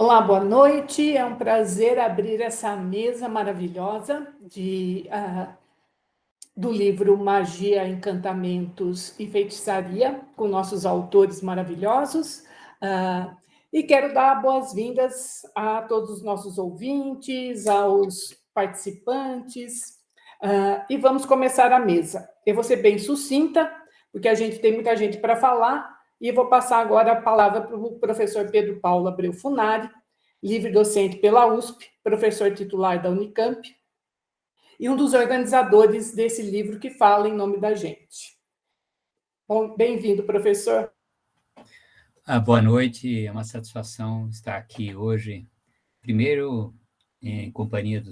Olá, boa noite. É um prazer abrir essa mesa maravilhosa do livro Magia, Encantamentos e Feitiçaria, com nossos autores maravilhosos. E quero dar boas-vindas a todos os nossos ouvintes, aos participantes. E vamos começar a mesa. Eu vou ser bem sucinta, porque a gente tem muita gente para falar, e vou passar agora a palavra para o professor Pedro Paulo Abreu Funari, livre-docente pela USP, professor titular da Unicamp, e um dos organizadores desse livro que fala em nome da gente. Bom, bem-vindo, professor. Boa noite, é uma satisfação estar aqui hoje, primeiro em companhia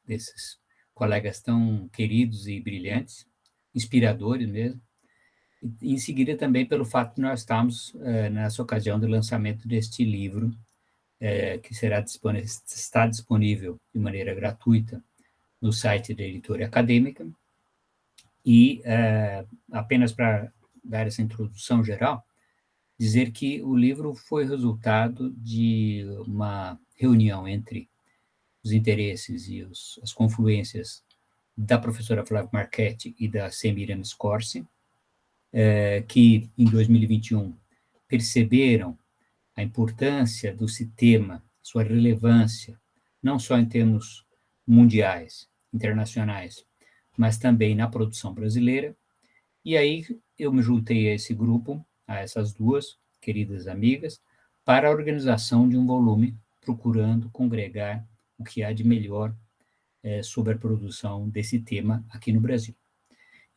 desses colegas tão queridos e brilhantes, inspiradores mesmo, e em seguida também pelo fato de nós estarmos nessa ocasião do lançamento deste livro, que está disponível de maneira gratuita no site da editora acadêmica, e apenas para dar essa introdução geral, dizer que o livro foi resultado de uma reunião entre os interesses e as confluências da professora Flávia Marchetti e da Semiramis Corsi, que em 2021 perceberam a importância do tema, sua relevância, não só em termos mundiais, internacionais, mas também na produção brasileira. E aí eu me juntei a esse grupo, a essas duas queridas amigas, para a organização de um volume, procurando congregar o que há de melhor sobre a produção desse tema aqui no Brasil.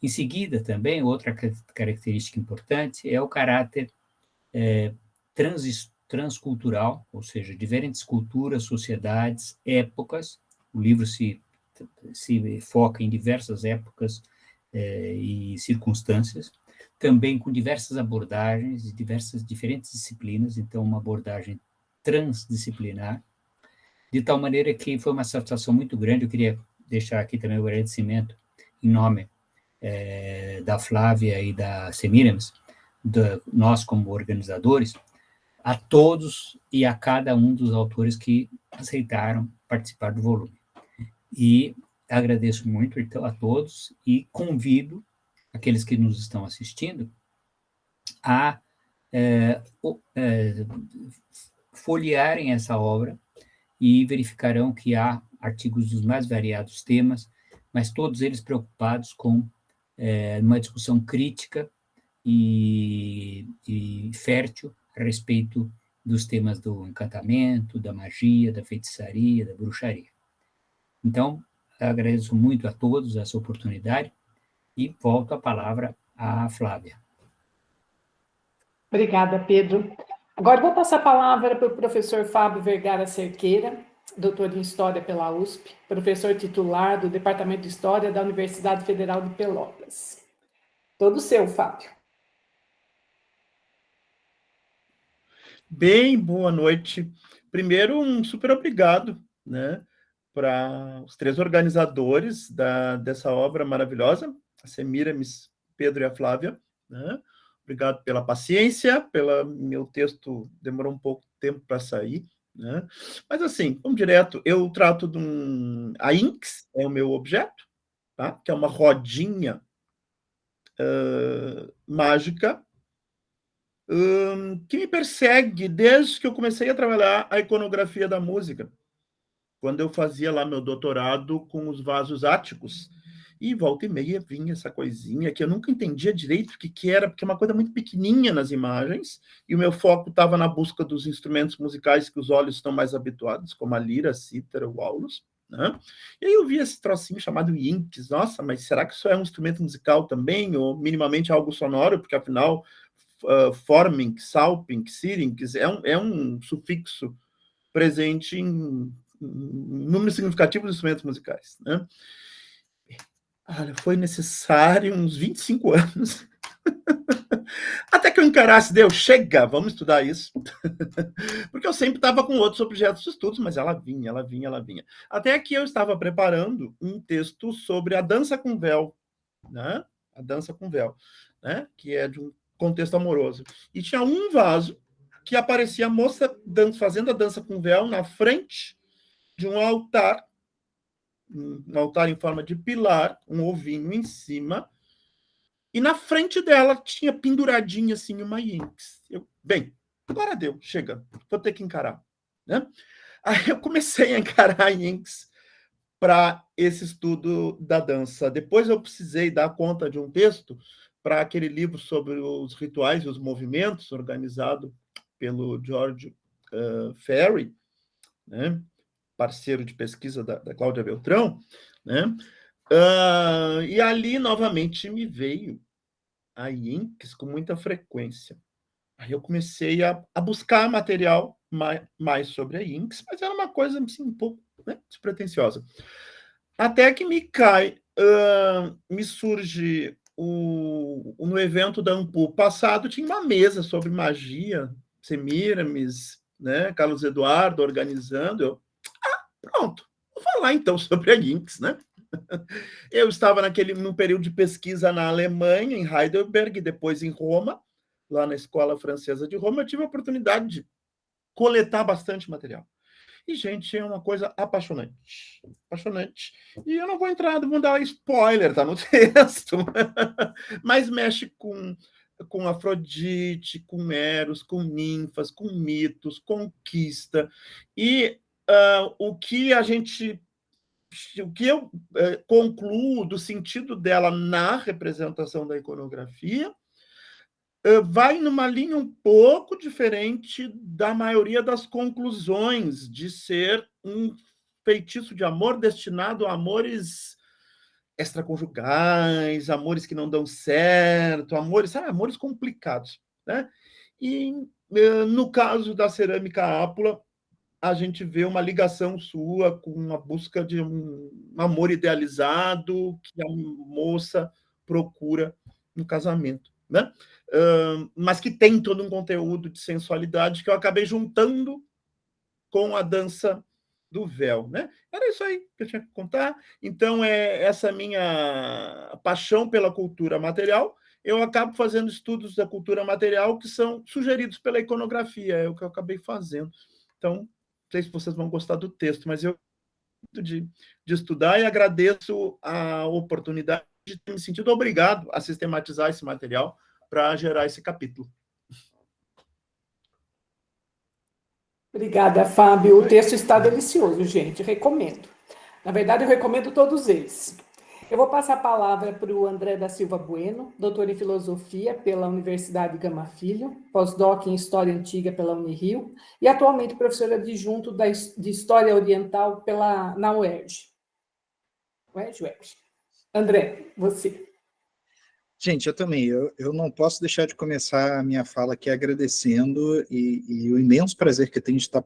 Em seguida, também, outra característica importante é o caráter transcultural, ou seja, diferentes culturas, sociedades, épocas. O livro se foca em diversas épocas e circunstâncias, também com diversas abordagens e diferentes disciplinas, então uma abordagem transdisciplinar, de tal maneira que foi uma satisfação muito grande. Eu queria deixar aqui também o agradecimento em nome da Flávia e da Semiramis, nós como organizadores, a todos e a cada um dos autores que aceitaram participar do volume. E agradeço muito, então, a todos e convido aqueles que nos estão assistindo a folhearem essa obra e verificarão que há artigos dos mais variados temas, mas todos eles preocupados com uma discussão crítica e fértil a respeito dos temas do encantamento, da magia, da feitiçaria, da bruxaria. Então, agradeço muito a todos essa oportunidade e volto a palavra à Flávia. Obrigada, Pedro. Agora vou passar a palavra para o professor Fábio Vergara Cerqueira, doutor em História pela USP, professor titular do Departamento de História da Universidade Federal de Pelotas. Todo seu, Fábio. Bem, boa noite. Primeiro, um super obrigado, né, para os três organizadores dessa obra maravilhosa, a Semiramis, Pedro e a Flávia, né? Obrigado pela paciência, meu texto demorou um pouco de tempo para sair, né? Mas assim, vamos direto, eu trato a Inks é o meu objeto, tá? Que é uma rodinha mágica, que me persegue desde que eu comecei a trabalhar a iconografia da música, quando eu fazia lá meu doutorado com os vasos áticos, e volta e meia vinha essa coisinha que eu nunca entendia direito o que era, porque é uma coisa muito pequenininha nas imagens, e o meu foco estava na busca dos instrumentos musicais que os olhos estão mais habituados, como a lira, a cítara, o aulos, né? E aí eu vi esse trocinho chamado Inks. Nossa, mas será que isso é um instrumento musical também, ou minimamente algo sonoro, porque afinal forming, salping, sitting, é um sufixo presente em número significativo de instrumentos musicais, né? Olha, foi necessário uns 25 anos até que eu encarasse, chega, vamos estudar isso. Porque eu sempre estava com outros objetos de estudos, mas ela vinha. Até que eu estava preparando um texto sobre a dança com véu, né? A dança com véu, né? Que é de um contexto amoroso. E tinha um vaso que aparecia a moça fazendo a dança com véu na frente de um altar em forma de pilar, um ovinho em cima, e na frente dela tinha penduradinha assim uma Yinx. Bem, agora deu, chega, vou ter que encarar. Né? Aí eu comecei a encarar a Yinx para esse estudo da dança. Depois eu precisei dar conta de um texto para aquele livro sobre os rituais e os movimentos, organizado pelo George Ferry, né? Parceiro de pesquisa da Cláudia Beltrão, né? E ali, novamente, me veio a Yinx com muita frequência. Aí eu comecei a buscar material mais sobre a Yinx, mas era uma coisa assim, um pouco, né, despretensiosa. Até que me surge no evento da Ampu passado, tinha uma mesa sobre magia, Semiramis, né, Carlos Eduardo organizando. Pronto, vou falar então sobre a Yinx, né? Eu estava num período de pesquisa na Alemanha, em Heidelberg, depois em Roma, lá na Escola Francesa de Roma. Eu tive a oportunidade de coletar bastante material. E, gente, é uma coisa apaixonante. Apaixonante. E eu não vou entrar, vou dar spoiler, tá no texto. Mas mexe com Afrodite, com Eros, com ninfas, com mitos, conquista. E o que eu concluo do sentido dela na representação da iconografia vai numa linha um pouco diferente da maioria das conclusões de ser um feitiço de amor destinado a amores extraconjugais, amores que não dão certo, amores complicados, né? E no caso da cerâmica Ápula, a gente vê uma ligação sua com uma busca de um amor idealizado que a moça procura no casamento, né? Mas que tem todo um conteúdo de sensualidade que eu acabei juntando com a dança do véu, né? Era isso aí que eu tinha que contar. Então, essa minha paixão pela cultura material, eu acabo fazendo estudos da cultura material que são sugeridos pela iconografia, é o que eu acabei fazendo. Então, não sei se vocês vão gostar do texto, mas eu de estudar e agradeço a oportunidade de ter me sentido obrigado a sistematizar esse material para gerar esse capítulo. Obrigada, Fábio. O texto está delicioso, gente. Recomendo. Na verdade, eu recomendo todos eles. Eu vou passar a palavra para o André da Silva Bueno, doutor em Filosofia pela Universidade Gama Filho, pós-doc em História Antiga pela Unirio e atualmente professora adjunto de História Oriental na UERJ. UERJ. André, você. Gente, eu também. Eu não posso deixar de começar a minha fala aqui agradecendo e o imenso prazer que eu tenho de estar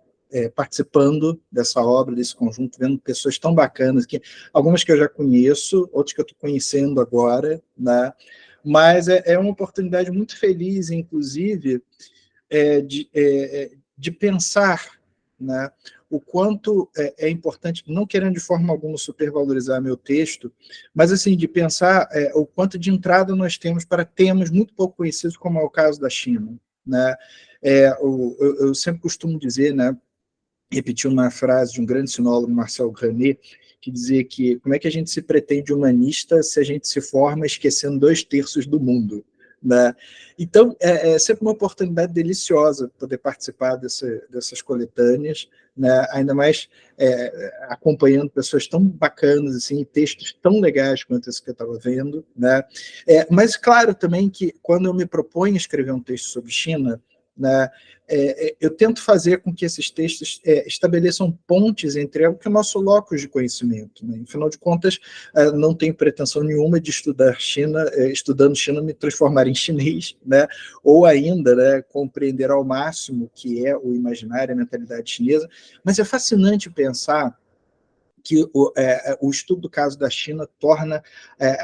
participando dessa obra, desse conjunto, vendo pessoas tão bacanas, algumas que eu já conheço, outras que eu estou conhecendo agora, né? Mas é uma oportunidade muito feliz, inclusive, de pensar, né, o quanto é importante, não querendo de forma alguma supervalorizar meu texto, mas assim, de pensar o quanto de entrada nós temos para temas muito pouco conhecidos, como é o caso da China, né? Eu sempre costumo dizer, né, repetir uma frase de um grande sinólogo, Marcel Granet, que dizia que como é que a gente se pretende humanista se a gente se forma esquecendo 2/3 do mundo, né? Então, é sempre uma oportunidade deliciosa poder participar dessas coletâneas, né? Ainda mais acompanhando pessoas tão bacanas, assim, e textos tão legais quanto esse que eu estava vendo, né? Mas, claro, também que quando eu me proponho escrever um texto sobre China, né, eu tento fazer com que esses textos estabeleçam pontes entre o que é o nosso locus de conhecimento, né? Afinal de contas, não tenho pretensão nenhuma de estudar China, estudando China, me transformar em chinês, né? Ou ainda, né, compreender ao máximo o que é o imaginário, a mentalidade chinesa, mas é fascinante pensar que o estudo do caso da China torna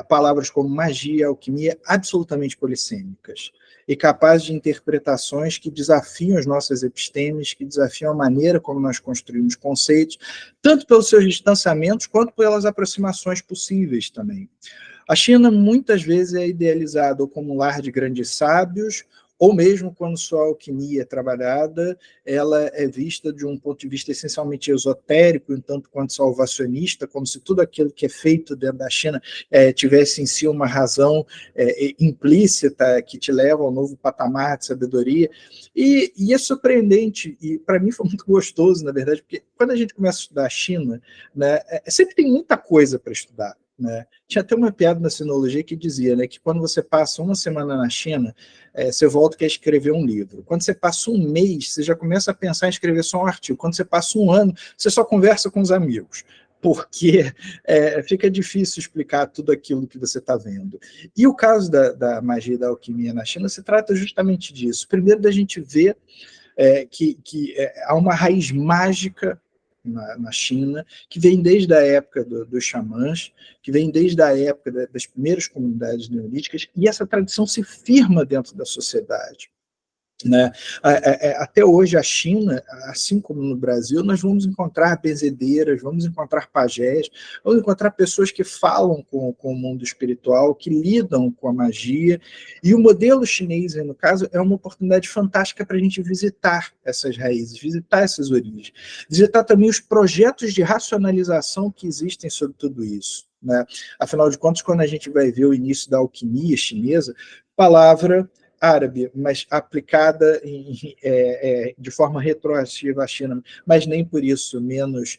palavras como magia, alquimia, absolutamente polissêmicas e capazes de interpretações que desafiam as nossas epistemes, que desafiam a maneira como nós construímos conceitos, tanto pelos seus distanciamentos quanto pelas aproximações possíveis também. A China muitas vezes é idealizada como um lar de grandes sábios ou mesmo quando sua alquimia é trabalhada, ela é vista de um ponto de vista essencialmente esotérico, um tanto quanto salvacionista, como se tudo aquilo que é feito dentro da China tivesse em si uma razão implícita que te leva ao novo patamar de sabedoria. E é surpreendente, e para mim foi muito gostoso, na verdade, porque quando a gente começa a estudar a China, né, sempre tem muita coisa para estudar. Né? Tinha até uma piada na sinologia que dizia, né, que quando você passa uma semana na China, você volta e quer escrever um livro. Quando você passa um mês, você já começa a pensar em escrever só um artigo. Quando você passa um ano, você só conversa com os amigos, porque fica difícil explicar tudo aquilo que você está vendo. E o caso da magia e da alquimia na China se trata justamente disso. Primeiro, da gente ver que há uma raiz mágica na China, que vem desde a época dos xamãs, que vem desde a época das primeiras comunidades neolíticas, e essa tradição se firma dentro da sociedade. Né? Até hoje, a China, assim como no Brasil, nós vamos encontrar benzedeiras, vamos encontrar pajés, vamos encontrar pessoas que falam com o mundo espiritual, que lidam com a magia, e o modelo chinês, no caso, é uma oportunidade fantástica para a gente visitar essas raízes, visitar essas origens, visitar também os projetos de racionalização que existem sobre tudo isso. Né? Afinal de contas, quando a gente vai ver o início da alquimia chinesa, palavra árabe, mas aplicada de forma retroativa à China, mas nem por isso menos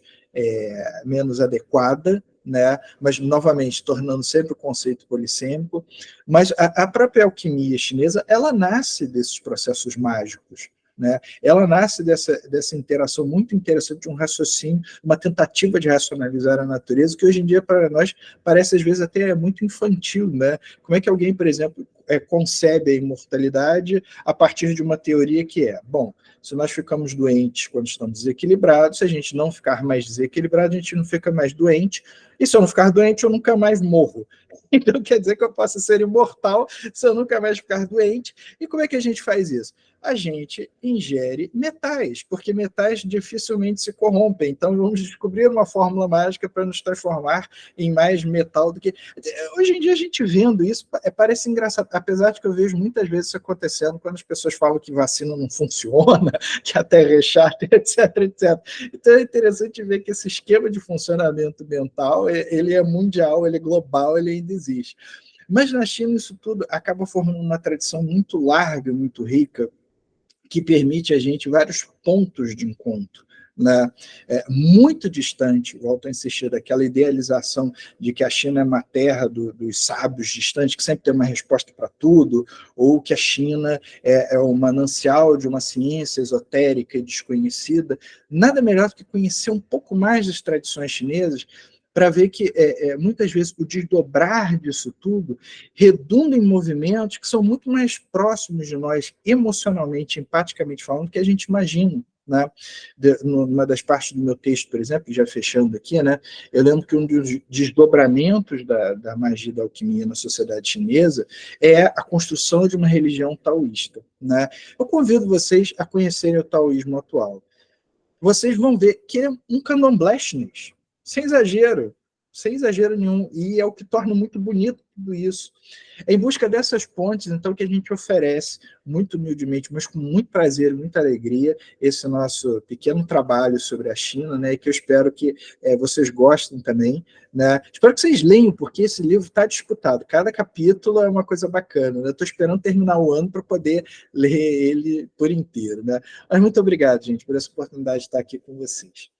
adequada, né? Mas, novamente, tornando sempre o conceito polissêmico. Mas a própria alquimia chinesa, ela nasce desses processos mágicos. Né? Ela nasce dessa interação muito interessante, de um raciocínio, uma tentativa de racionalizar a natureza, que hoje em dia, para nós, parece às vezes até muito infantil. Né? Como é que alguém, por exemplo, concebe a imortalidade a partir de uma teoria que bom, se nós ficamos doentes quando estamos desequilibrados, se a gente não ficar mais desequilibrado, a gente não fica mais doente, e se eu não ficar doente, eu nunca mais morro. Então quer dizer que eu posso ser imortal se eu nunca mais ficar doente. E como é que a gente faz isso? A gente ingere metais, porque metais dificilmente se corrompem. Então vamos descobrir uma fórmula mágica para nos transformar em mais metal do que... Hoje em dia a gente vendo isso, parece engraçado, apesar de que eu vejo muitas vezes isso acontecendo quando as pessoas falam que vacina não funciona, que a Terra é chata, etc, etc. Então é interessante ver que esse esquema de funcionamento mental, ele é mundial, ele é global, ele ainda existe. Mas na China isso tudo acaba formando uma tradição muito larga, muito rica, que permite a gente vários pontos de encontro. Né? Muito distante, volto a insistir, daquela idealização de que a China é uma terra dos sábios distantes, que sempre tem uma resposta para tudo, ou que a China é o manancial de uma ciência esotérica e desconhecida. Nada melhor do que conhecer um pouco mais das tradições chinesas, para ver que, muitas vezes, o desdobrar disso tudo redunda em movimentos que são muito mais próximos de nós, emocionalmente, empaticamente falando, que a gente imagina. Né? Numa das partes do meu texto, por exemplo, já fechando aqui, né, eu lembro que um dos desdobramentos da magia da alquimia na sociedade chinesa é a construção de uma religião taoísta. Né? Eu convido vocês a conhecerem o taoísmo atual. Vocês vão ver que é um candomblé chinês, sem exagero nenhum, e é o que torna muito bonito tudo isso. É em busca dessas pontes, então, que a gente oferece, muito humildemente, mas com muito prazer, muita alegria, esse nosso pequeno trabalho sobre a China, né, que eu espero que vocês gostem também. Né? Espero que vocês leiam, porque esse livro está disputado. Cada capítulo é uma coisa bacana. Né? Estou esperando terminar o ano para poder ler ele por inteiro. Né? Mas muito obrigado, gente, por essa oportunidade de estar aqui com vocês.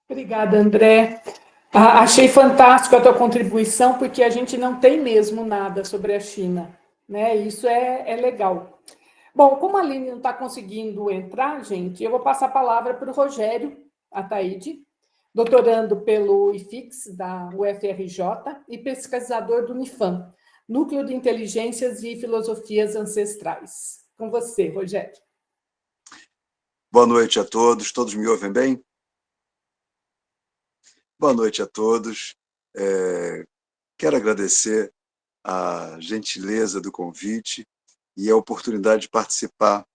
Obrigada, André. Achei fantástico a tua contribuição, porque a gente não tem mesmo nada sobre a China, né? Isso é legal. Bom, como a Aline não está conseguindo entrar, gente, eu vou passar a palavra para o Rogério Ataíde, doutorando pelo IFIX, da UFRJ, e pesquisador do Unifam, Núcleo de Inteligências e Filosofias Ancestrais. Com você, Rogério. Boa noite a todos. Todos me ouvem bem? Boa noite a todos. Quero agradecer a gentileza do convite e a oportunidade de participar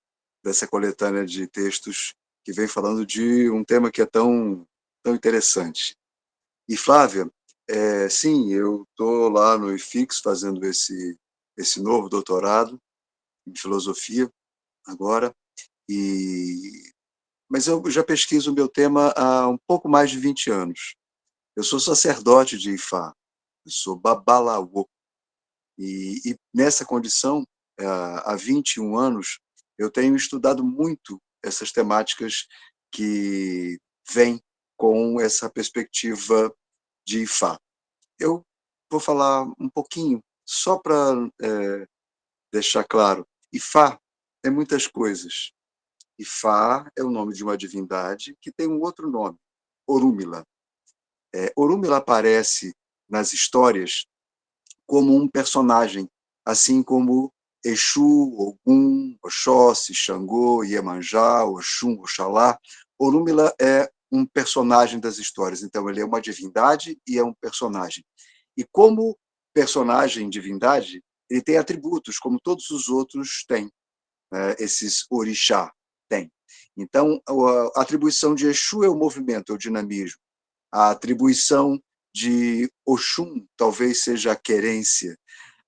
dessa coletânea de textos que vem falando de um tema que é tão interessante. E, Flávia, sim, eu estou lá no IFIX fazendo esse novo doutorado, em filosofia agora, mas eu já pesquiso o meu tema há um pouco mais de 20 anos. Eu sou sacerdote de Ifá, eu sou Babalawo, e nessa condição, há 21 anos, eu tenho estudado muito essas temáticas que vêm com essa perspectiva de Ifá. Eu vou falar um pouquinho, só para deixar claro. Ifá é muitas coisas. Ifá é o nome de uma divindade que tem um outro nome, Orúmila. Orúmila aparece nas histórias como um personagem, assim como Exu, Ogum, Oxóssi, Xangô, Iemanjá, Oxum, Oxalá. Orúmila é um personagem das histórias, então ele é uma divindade e é um personagem. E como personagem, divindade, ele tem atributos, como todos os outros têm, esses orixá têm. Então, a atribuição de Exu é o movimento, é o dinamismo. A atribuição de Oxum talvez seja a querência.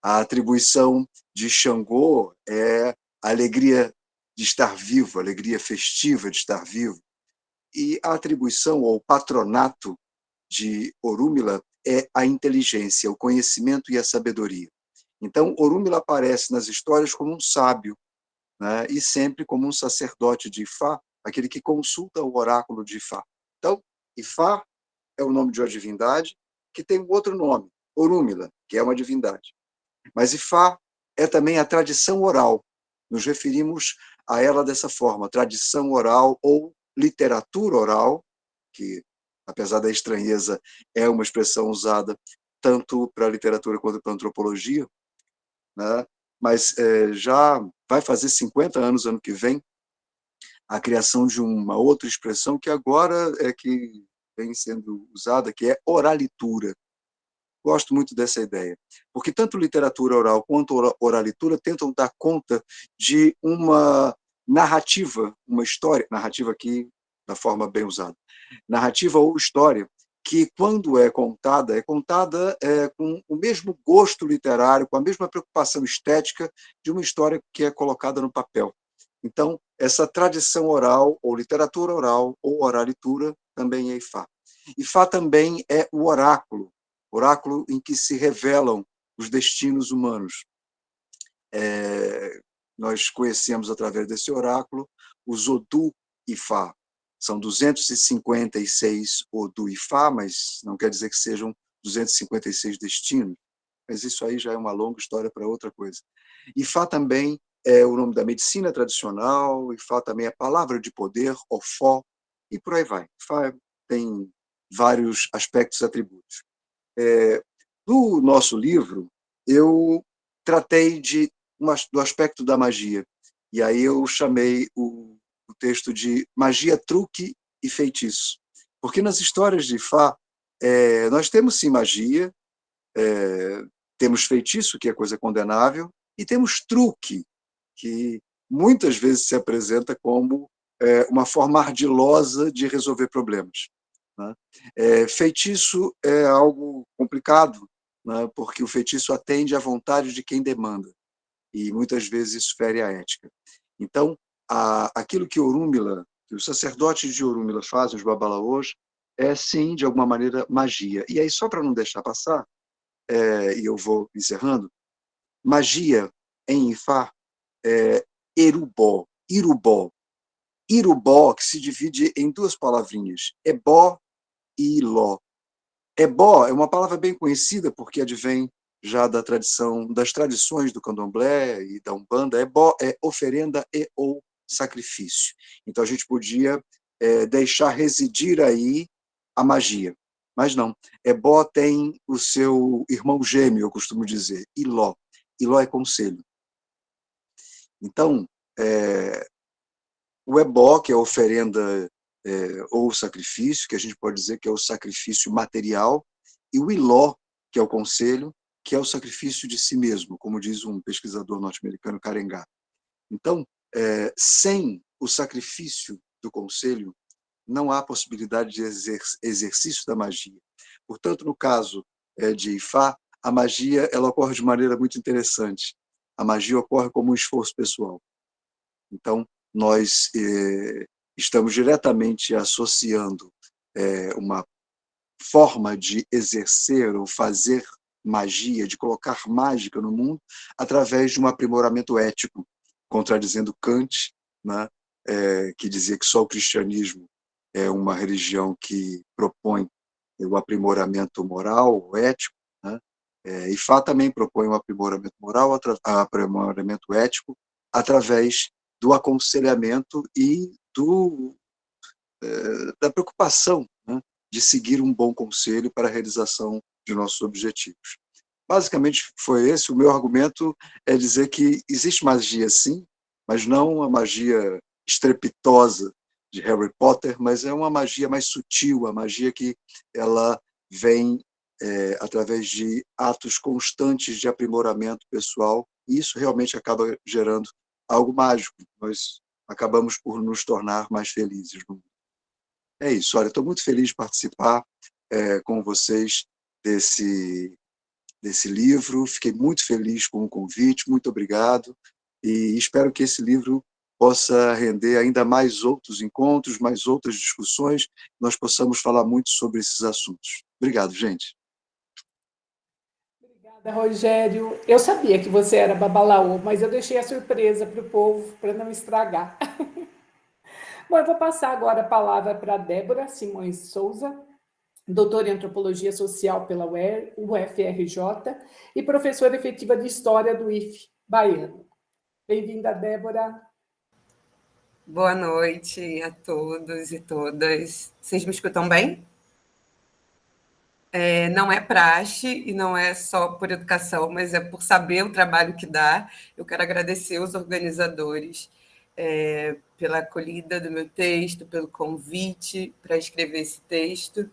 A atribuição de Xangô é a alegria de estar vivo, a alegria festiva de estar vivo. E a atribuição ou patronato de Orúmila é a inteligência, o conhecimento e a sabedoria. Então, Orúmila aparece nas histórias como um sábio, né, e sempre como um sacerdote de Ifá, aquele que consulta o oráculo de Ifá. Então, Ifá é o nome de uma divindade que tem um outro nome, Orúmila, que é uma divindade. Mas Ifá é também a tradição oral. Nos referimos a ela dessa forma, tradição oral ou literatura oral, que, apesar da estranheza, é uma expressão usada tanto para a literatura quanto para a antropologia, né? Mas já vai fazer 50 anos, ano que vem, a criação de uma outra expressão que agora é que vem sendo usada, que é oralitura. Gosto muito dessa ideia, porque tanto literatura oral quanto oralitura tentam dar conta de uma narrativa, uma história, narrativa aqui da forma bem usada, narrativa ou história, que quando é contada com o mesmo gosto literário, com a mesma preocupação estética de uma história que é colocada no papel. Então, essa tradição oral, ou literatura oral, ou oralitura, também é Ifá. Ifá também é o oráculo em que se revelam os destinos humanos. Nós conhecemos, através desse oráculo, os Odu Ifá. São 256 Odu Ifá, mas não quer dizer que sejam 256 destinos. Mas isso aí já é uma longa história para outra coisa. Ifá também é o nome da medicina tradicional, Ifá também é palavra de poder, Ofó, e por aí vai. Ifá tem vários aspectos e atributos. No nosso livro, eu tratei do aspecto da magia, e aí eu chamei o texto de magia, truque e feitiço. Porque nas histórias de Ifá, nós temos sim magia, temos feitiço, que é coisa condenável, e temos truque, que muitas vezes se apresenta como uma forma ardilosa de resolver problemas, né? Feitiço é algo complicado, né? Porque o feitiço atende à vontade de quem demanda, e muitas vezes isso fere a ética. Então, aquilo que Orúmila, que os sacerdotes de Orúmila fazem, os babalaôs, é sim, de alguma maneira, magia. E aí, só para não deixar passar, e eu vou encerrando, magia em Ifá é Erubó, Irubó. Irubó, que se divide em duas palavrinhas, Ebó e Iló. Ebó é uma palavra bem conhecida porque advém já das tradições do candomblé e da umbanda. Ebó é oferenda e ou sacrifício. Então a gente podia deixar residir aí a magia. Mas não. Ebó tem o seu irmão gêmeo, eu costumo dizer, Iló. Iló é conselho. Então, o ebó, que é a oferenda ou sacrifício, que a gente pode dizer que é o sacrifício material, e o iló, que é o conselho, que é o sacrifício de si mesmo, como diz um pesquisador norte-americano, Karengá. Então, sem o sacrifício do conselho, não há possibilidade de exercício da magia. Portanto, no caso de Ifá, a magia ela ocorre de maneira muito interessante. A magia ocorre como um esforço pessoal. Então, nós estamos diretamente associando uma forma de exercer ou fazer magia, de colocar mágica no mundo, através de um aprimoramento ético, contradizendo Kant, né, que dizia que só o cristianismo é uma religião que propõe o aprimoramento moral, ético, né, e Fá também propõe um aprimoramento moral, aprimoramento ético, através do aconselhamento e da preocupação, né, de seguir um bom conselho para a realização de nossos objetivos. Basicamente foi esse. O meu argumento é dizer que existe magia sim, mas não a magia estrepitosa de Harry Potter, mas é uma magia mais sutil, a magia que ela vem através de atos constantes de aprimoramento pessoal, e isso realmente acaba gerando algo mágico. Nós acabamos por nos tornar mais felizes no mundo. É isso. Olha, estou muito feliz de participar com vocês desse livro. Fiquei muito feliz com o convite, muito obrigado, e espero que esse livro possa render ainda mais outros encontros, mais outras discussões, nós possamos falar muito sobre esses assuntos. Obrigado, gente. Obrigada, Rogério. Eu sabia que você era babalaô, mas eu deixei a surpresa para o povo, para não estragar. Bom, eu vou passar agora a palavra para a Débora Simões Souza, doutora em Antropologia Social pela UFRJ e professora efetiva de História do IFE Baiano. Bem-vinda, Débora. Boa noite a todos e todas. Vocês me escutam bem? Não é praxe e não é só por educação, mas é por saber o trabalho que dá. Eu quero agradecer os organizadores pela acolhida do meu texto, pelo convite para escrever esse texto.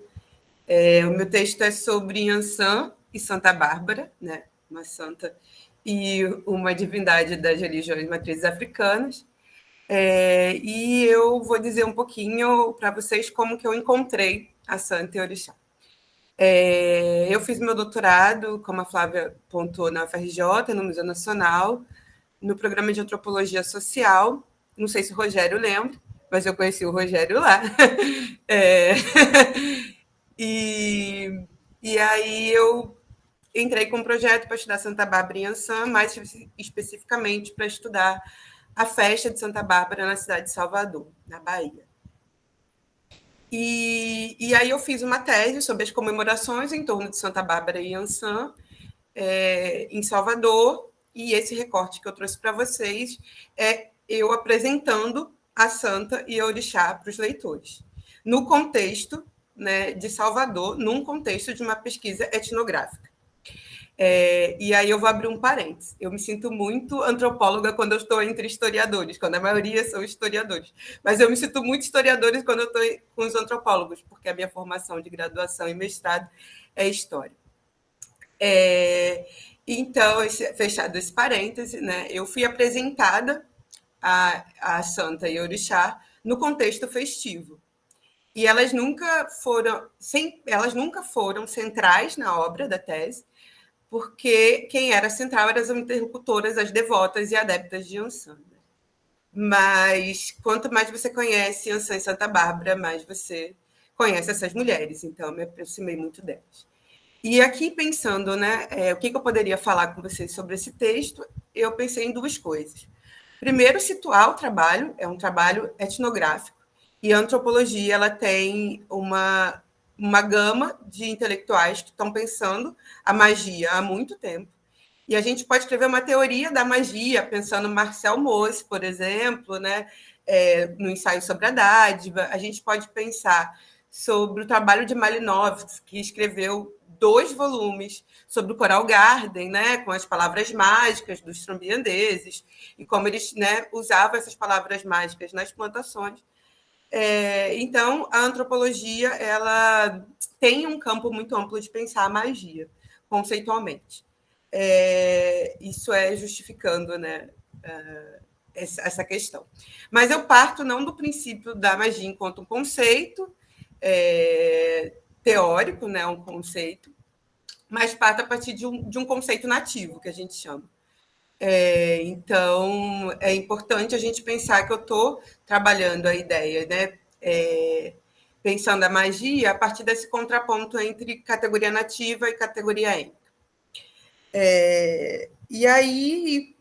O meu texto é sobre Yansan e Santa Bárbara, né? Uma santa e uma divindade das religiões matrizes africanas. E eu vou dizer um pouquinho para vocês como que eu encontrei a Santa e Orixá. Eu fiz meu doutorado, como a Flávia pontuou, na UFRJ, no Museu Nacional, no programa de Antropologia Social. Não sei se o Rogério lembra, mas eu conheci o Rogério lá. E aí eu entrei com um projeto para estudar Santa Bárbara e Yansan, mais especificamente para estudar a festa de Santa Bárbara na cidade de Salvador, na Bahia. E aí eu fiz uma tese sobre as comemorações em torno de Santa Bárbara e Yansan em Salvador, e esse recorte que eu trouxe para vocês é eu apresentando a Santa e a Orixá para os leitores, no contexto, né, de Salvador, num contexto de uma pesquisa etnográfica. E aí eu vou abrir um parênteses. Eu me sinto muito antropóloga quando eu estou entre historiadores, quando a maioria são historiadores. Mas eu me sinto muito historiadora quando eu estou com os antropólogos, porque a minha formação de graduação e mestrado é história. Então, fechado esse parêntese, né, eu fui apresentada a Santa e a Orixá no contexto festivo. E elas nunca foram centrais na obra da tese, porque quem era central eram as interlocutoras, as devotas e adeptas de Yansan. Mas quanto mais você conhece Yansan e Santa Bárbara, mais você conhece essas mulheres. Então, eu me aproximei muito delas. E aqui, pensando, né, o que eu poderia falar com vocês sobre esse texto, eu pensei em duas coisas. Primeiro, situar o trabalho, é um trabalho etnográfico, e a antropologia ela tem uma gama de intelectuais que estão pensando a magia há muito tempo. E a gente pode escrever uma teoria da magia, pensando Marcel Mauss, por exemplo, né? No ensaio sobre a dádiva. A gente pode pensar sobre o trabalho de Malinowski, que escreveu 2 volumes sobre o Coral Garden, né, com as palavras mágicas dos trombiandeses, e como eles, né, usavam essas palavras mágicas nas plantações. Então, a antropologia ela tem um campo muito amplo de pensar a magia, conceitualmente. Isso justificando, né, essa questão. Mas eu parto não do princípio da magia enquanto um conceito teórico, né, um conceito, mas parto a partir de um conceito nativo, que a gente chama. Então, é importante a gente pensar que eu estou trabalhando a ideia, né? Pensando a magia a partir desse contraponto entre categoria nativa e categoria étnica. E aí,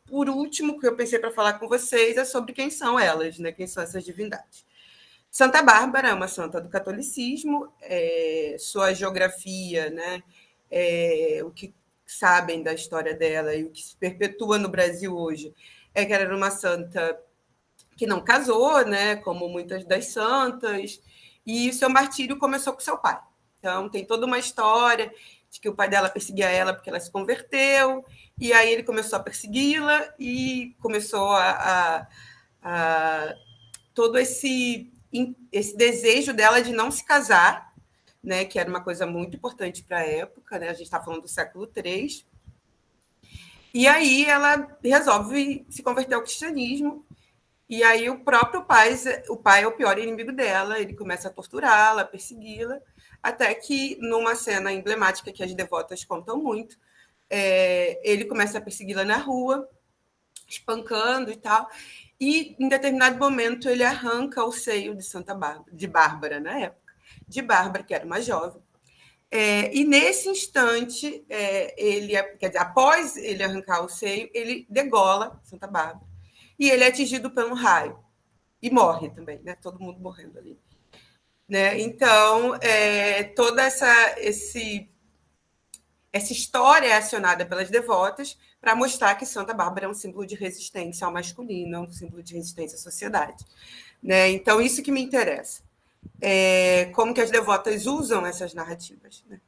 por último, o que eu pensei para falar com vocês é sobre quem são elas, né? Quem são essas divindades. Santa Bárbara é uma santa do catolicismo, sua geografia, né? O que sabem da história dela e o que se perpetua no Brasil hoje é que ela era uma santa que não casou, né? Como muitas das santas, e o seu martírio começou com seu pai. Então, tem toda uma história de que o pai dela perseguia ela porque ela se converteu, e aí ele começou a persegui-la e começou a todo esse desejo dela de não se casar, né, que era uma coisa muito importante para a época, né, a gente está falando do século III, e aí ela resolve se converter ao cristianismo, e aí o próprio pai é o pior inimigo dela, ele começa a torturá-la, a persegui-la, até que, numa cena emblemática que as devotas contam muito, ele começa a persegui-la na rua, espancando e tal, e, em determinado momento, ele arranca o seio de Santa Bárbara, de Bárbara, na época, de Bárbara, que era uma jovem. E, nesse instante, quer dizer, após ele arrancar o seio, ele degola Santa Bárbara, e ele é atingido por um raio, e morre também, né? Todo mundo morrendo ali. Né? Então, toda essa história é acionada pelas devotas para mostrar que Santa Bárbara é um símbolo de resistência ao masculino, é um símbolo de resistência à sociedade. Né? Então, isso que me interessa. Como que as devotas usam essas narrativas. Né?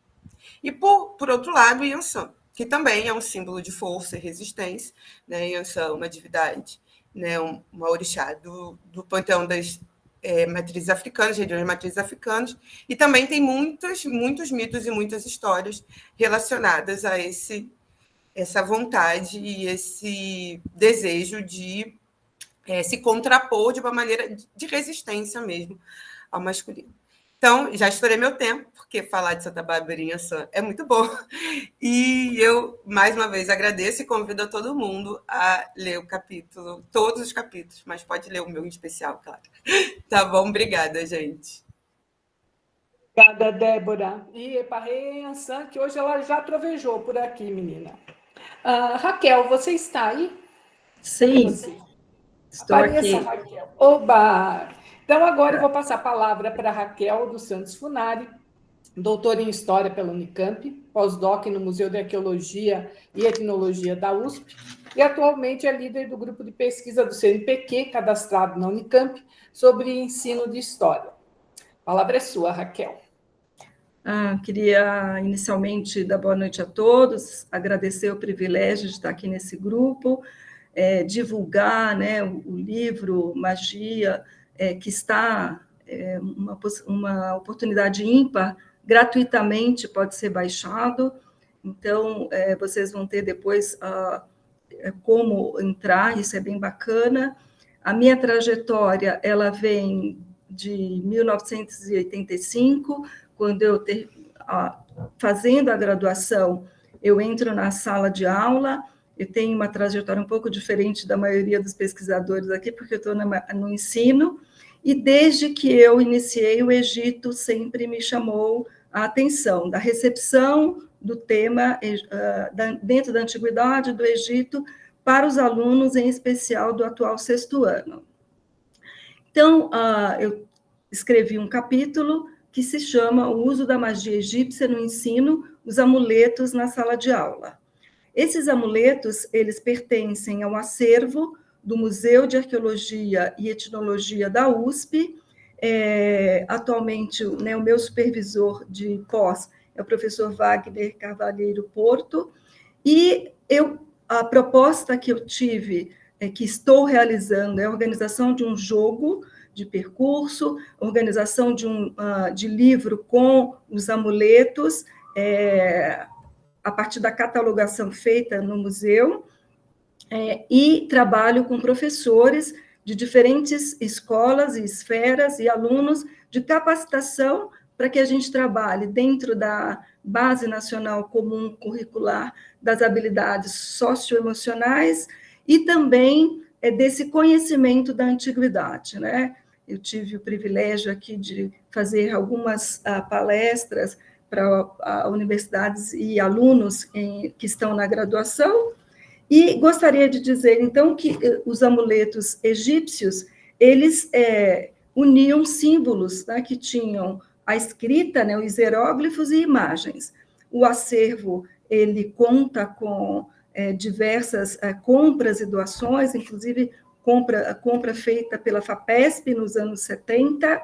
E, por outro lado, Yansan, que também é um símbolo de força e resistência. Né? Yansan, uma divindade, né? Uma orixá do panteão das matrizes africanas, regiões matrizes africanas, e também tem muitos mitos e muitas histórias relacionadas a essa vontade e esse desejo de se contrapor de uma maneira de resistência mesmo ao masculino. Então, já estourei meu tempo, porque falar de Santa Bárbara e Yansan é muito bom. E eu, mais uma vez, agradeço e convido a todo mundo a ler o capítulo, todos os capítulos, mas pode ler o meu em especial, claro. Tá bom? Obrigada, gente. Obrigada, Débora. E Eparrei Yansan, que hoje ela já trovejou por aqui, menina. Raquel, você está aí? Sim, estou Apareça, aqui. Raquel. Oba! Então, agora eu vou passar a palavra para a Raquel dos Santos Funari, doutora em História pela Unicamp, pós-doc no Museu de Arqueologia e Etnologia da USP, e atualmente é líder do grupo de pesquisa do CNPq, cadastrado na Unicamp, sobre ensino de História. A palavra é sua, Raquel. Queria inicialmente dar boa noite a todos, agradecer o privilégio de estar aqui nesse grupo, divulgar, né, o livro Magia, que está uma oportunidade ímpar, gratuitamente pode ser baixado, então vocês vão ter depois como entrar, isso é bem bacana. A minha trajetória, ela vem de 1985, quando eu fazendo a graduação, eu entro na sala de aula, eu tenho uma trajetória um pouco diferente da maioria dos pesquisadores aqui, porque eu estou no ensino, e desde que eu iniciei, o Egito sempre me chamou a atenção, da recepção do tema dentro da Antiguidade, do Egito, para os alunos, em especial do atual 6º ano. Então, eu escrevi um capítulo que se chama O Uso da Magia Egípcia no Ensino, os amuletos na sala de aula. Esses amuletos, eles pertencem ao acervo do Museu de Arqueologia e Etnologia da USP. Atualmente, né, o meu supervisor de pós é o professor Wagner Carvalheiro Porto, e a proposta que eu tive, que estou realizando, é a organização de um jogo de percurso, organização de livro com os amuletos, a partir da catalogação feita no museu, e trabalho com professores de diferentes escolas e esferas e alunos de capacitação para que a gente trabalhe dentro da Base Nacional Comum Curricular das Habilidades Socioemocionais, e também desse conhecimento da antiguidade, né? Eu tive o privilégio aqui de fazer algumas palestras para universidades e alunos que estão na graduação, e gostaria de dizer, então, que os amuletos egípcios, eles uniam símbolos, né, que tinham a escrita, né, os hieróglifos e imagens. O acervo, ele conta com diversas compras e doações, inclusive compra feita pela FAPESP nos anos 70,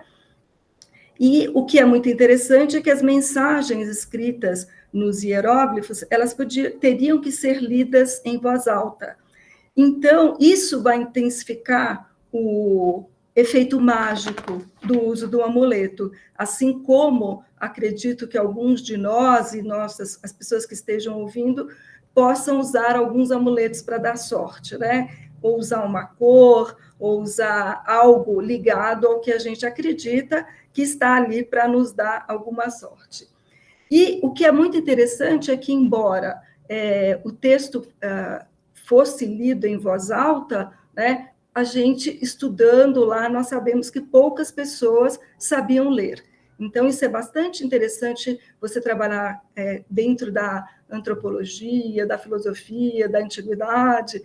e o que é muito interessante é que as mensagens escritas nos hieróglifos, elas teriam que ser lidas em voz alta. Então, isso vai intensificar o efeito mágico do uso do amuleto, assim como acredito que alguns de nós e as pessoas que estejam ouvindo possam usar alguns amuletos para dar sorte, né? Ou usar uma cor, ou usar algo ligado ao que a gente acredita que está ali para nos dar alguma sorte. E o que é muito interessante é que, embora o texto fosse lido em voz alta, né, a gente, estudando lá, nós sabemos que poucas pessoas sabiam ler. Então, isso é bastante interessante, você trabalhar dentro da antropologia, da filosofia, da antiguidade,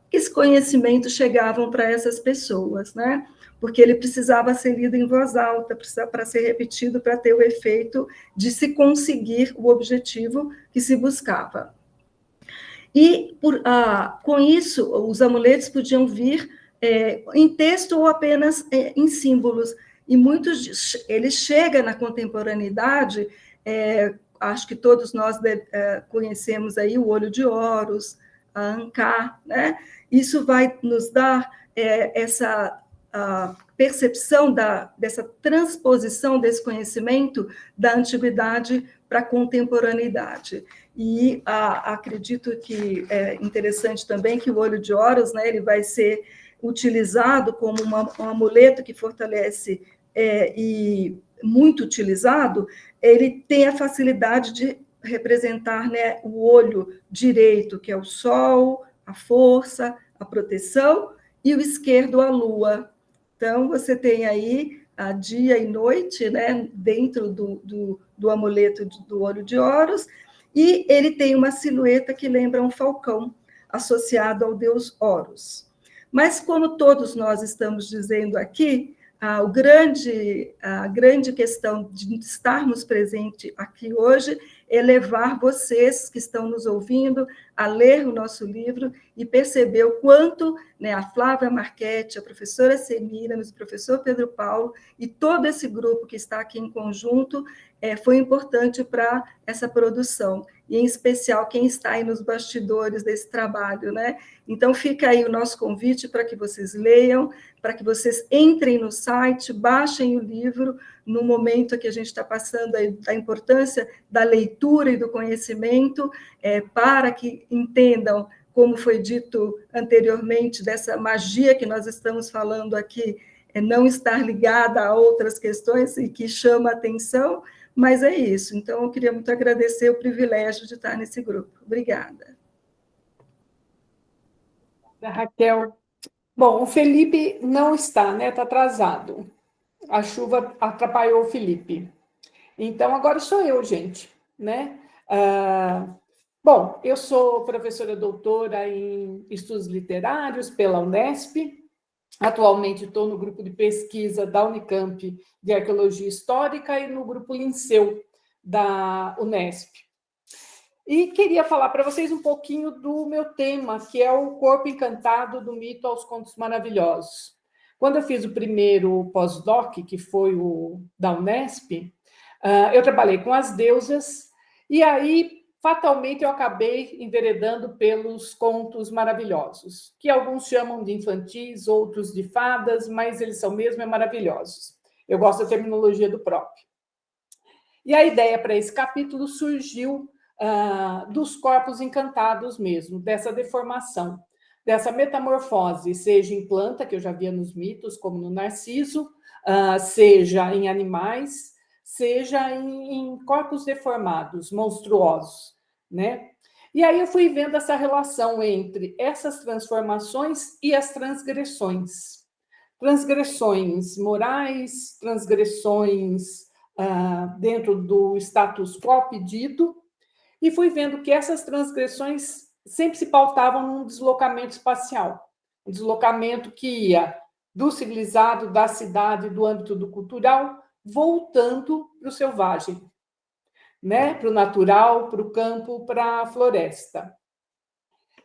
que esse conhecimento chegavam para essas pessoas, né? Porque ele precisava ser lido em voz alta, para ser repetido, para ter o efeito de se conseguir o objetivo que se buscava. E, com isso, os amuletos podiam vir em texto ou apenas em símbolos, e ele chega na contemporaneidade, acho que todos nós conhecemos aí o olho de Horus, a Anká, né? Isso vai nos dar essa percepção dessa transposição desse conhecimento da antiguidade para a contemporaneidade. E acredito que é interessante também que o olho de Horus, né, ele vai ser utilizado como um amuleto que fortalece e muito utilizado, ele tem a facilidade de representar, né, o olho direito, que é o sol, a força, a proteção, e o esquerdo, a lua. Então, você tem aí a dia e noite, né, dentro do amuleto do olho de Horus, e ele tem uma silhueta que lembra um falcão, associado ao deus Horus. Mas, como todos nós estamos dizendo aqui, a grande questão de estarmos presentes aqui hoje é levar vocês que estão nos ouvindo a ler o nosso livro e perceber o quanto, né, a Flávia Marchetti, a professora Semira, o professor Pedro Paulo e todo esse grupo que está aqui em conjunto foi importante para essa produção, e em especial quem está aí nos bastidores desse trabalho, né? Então, fica aí o nosso convite para que vocês leiam, para que vocês entrem no site, baixem o livro, no momento que a gente está passando da importância da leitura e do conhecimento, para que entendam, como foi dito anteriormente, dessa magia que nós estamos falando aqui, não estar ligada a outras questões e que chama a atenção, mas é isso. Então, eu queria muito agradecer o privilégio de estar nesse grupo. Obrigada. Raquel. Bom, o Felipe não está, né? Está atrasado. A chuva atrapalhou o Felipe. Então, agora sou eu, gente, né? Bom, eu sou professora doutora em estudos literários pela Unesp. Atualmente estou no grupo de pesquisa da Unicamp de Arqueologia Histórica e no grupo Linceu da Unesp. E queria falar para vocês um pouquinho do meu tema, que é o corpo encantado do mito aos contos maravilhosos. Quando eu fiz o primeiro pós-doc, que foi o da Unesp, eu trabalhei com as deusas, e aí, fatalmente, eu acabei enveredando pelos contos maravilhosos, que alguns chamam de infantis, outros de fadas, mas eles são mesmo maravilhosos. Eu gosto da terminologia do próprio. E a ideia para esse capítulo surgiu dos corpos encantados mesmo, dessa deformação, dessa metamorfose, seja em planta, que eu já via nos mitos, como no Narciso, seja em animais, seja em corpos deformados, monstruosos, né? E aí eu fui vendo essa relação entre essas transformações e as transgressões. Transgressões morais, transgressões dentro do status quo pedido, e fui vendo que essas transgressões sempre se pautavam num deslocamento espacial, um deslocamento que ia do civilizado, da cidade, do âmbito do cultural, voltando para o selvagem, né? Para o natural, para o campo, para a floresta.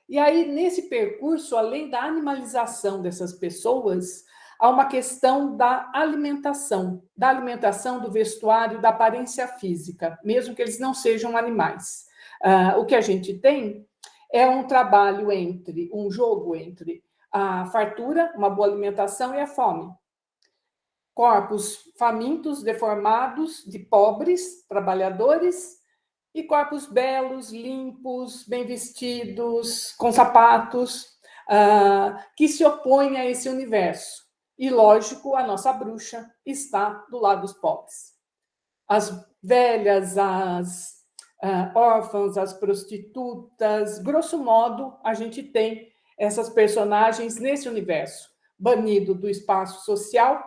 E aí, nesse percurso, além da animalização dessas pessoas, há uma questão da alimentação, do vestuário, da aparência física, mesmo que eles não sejam animais. O que a gente tem é um trabalho um jogo entre a fartura, uma boa alimentação, e a fome. Corpos famintos, deformados, de pobres, trabalhadores, e corpos belos, limpos, bem vestidos, com sapatos, que se opõem a esse universo. E, lógico, a nossa bruxa está do lado dos pobres. As velhas, as órfãs, as prostitutas, grosso modo, a gente tem essas personagens nesse universo, banido do espaço social,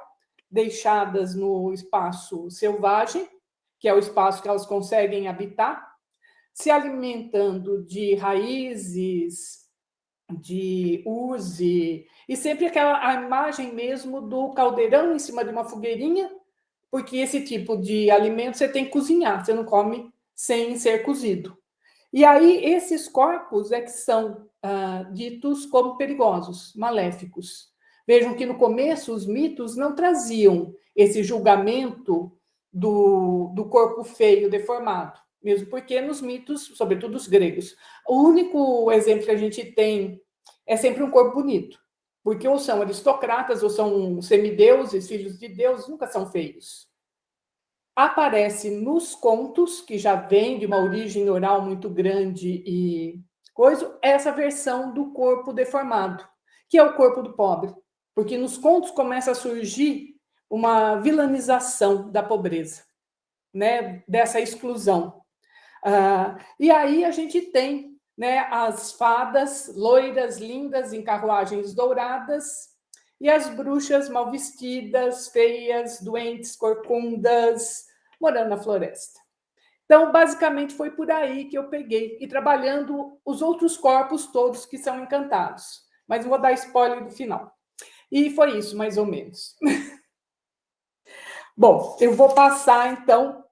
deixadas no espaço selvagem, que é o espaço que elas conseguem habitar, se alimentando de raízes, de urze, e sempre a imagem mesmo do caldeirão em cima de uma fogueirinha, porque esse tipo de alimento você tem que cozinhar, você não come sem ser cozido. E aí esses corpos é que são ditos como perigosos, maléficos. Vejam que no começo os mitos não traziam esse julgamento do corpo feio, deformado, mesmo porque nos mitos, sobretudo os gregos, o único exemplo que a gente tem é sempre um corpo bonito, porque ou são aristocratas, ou são semideuses, filhos de Deus, nunca são feios. Aparece nos contos, que já vem de uma origem oral muito grande e coisa, essa versão do corpo deformado, que é o corpo do pobre, porque nos contos começa a surgir uma vilanização da pobreza, né, dessa exclusão. E aí a gente tem, né, as fadas loiras, lindas, em carruagens douradas, e as bruxas mal vestidas, feias, doentes, corcundas, morando na floresta. Então, basicamente, foi por aí que eu peguei, e trabalhando os outros corpos todos que são encantados. Mas não vou dar spoiler do final. E foi isso, mais ou menos. Bom, eu vou passar, então...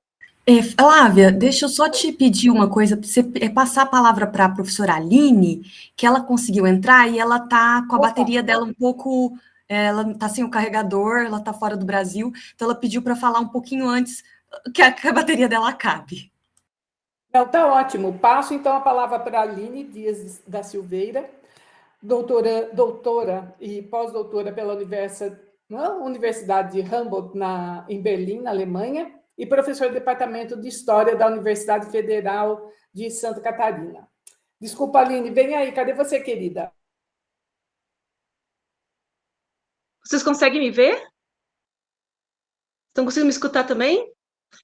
Flávia, deixa eu só te pedir uma coisa, para você passar a palavra para a professora Aline, que ela conseguiu entrar e ela está com a bateria dela um pouco... Ela está sem o carregador, ela está fora do Brasil, então ela pediu para falar um pouquinho antes que a bateria dela acabe. Não, tá ótimo. Passo, então, a palavra para a Aline Dias da Silveira, doutora e pós-doutora pela Universidade de Humboldt, em Berlim, na Alemanha, e professora do Departamento de História da Universidade Federal de Santa Catarina. Desculpa, Aline, vem aí. Cadê você, querida? Vocês conseguem me ver? Estão conseguindo me escutar também?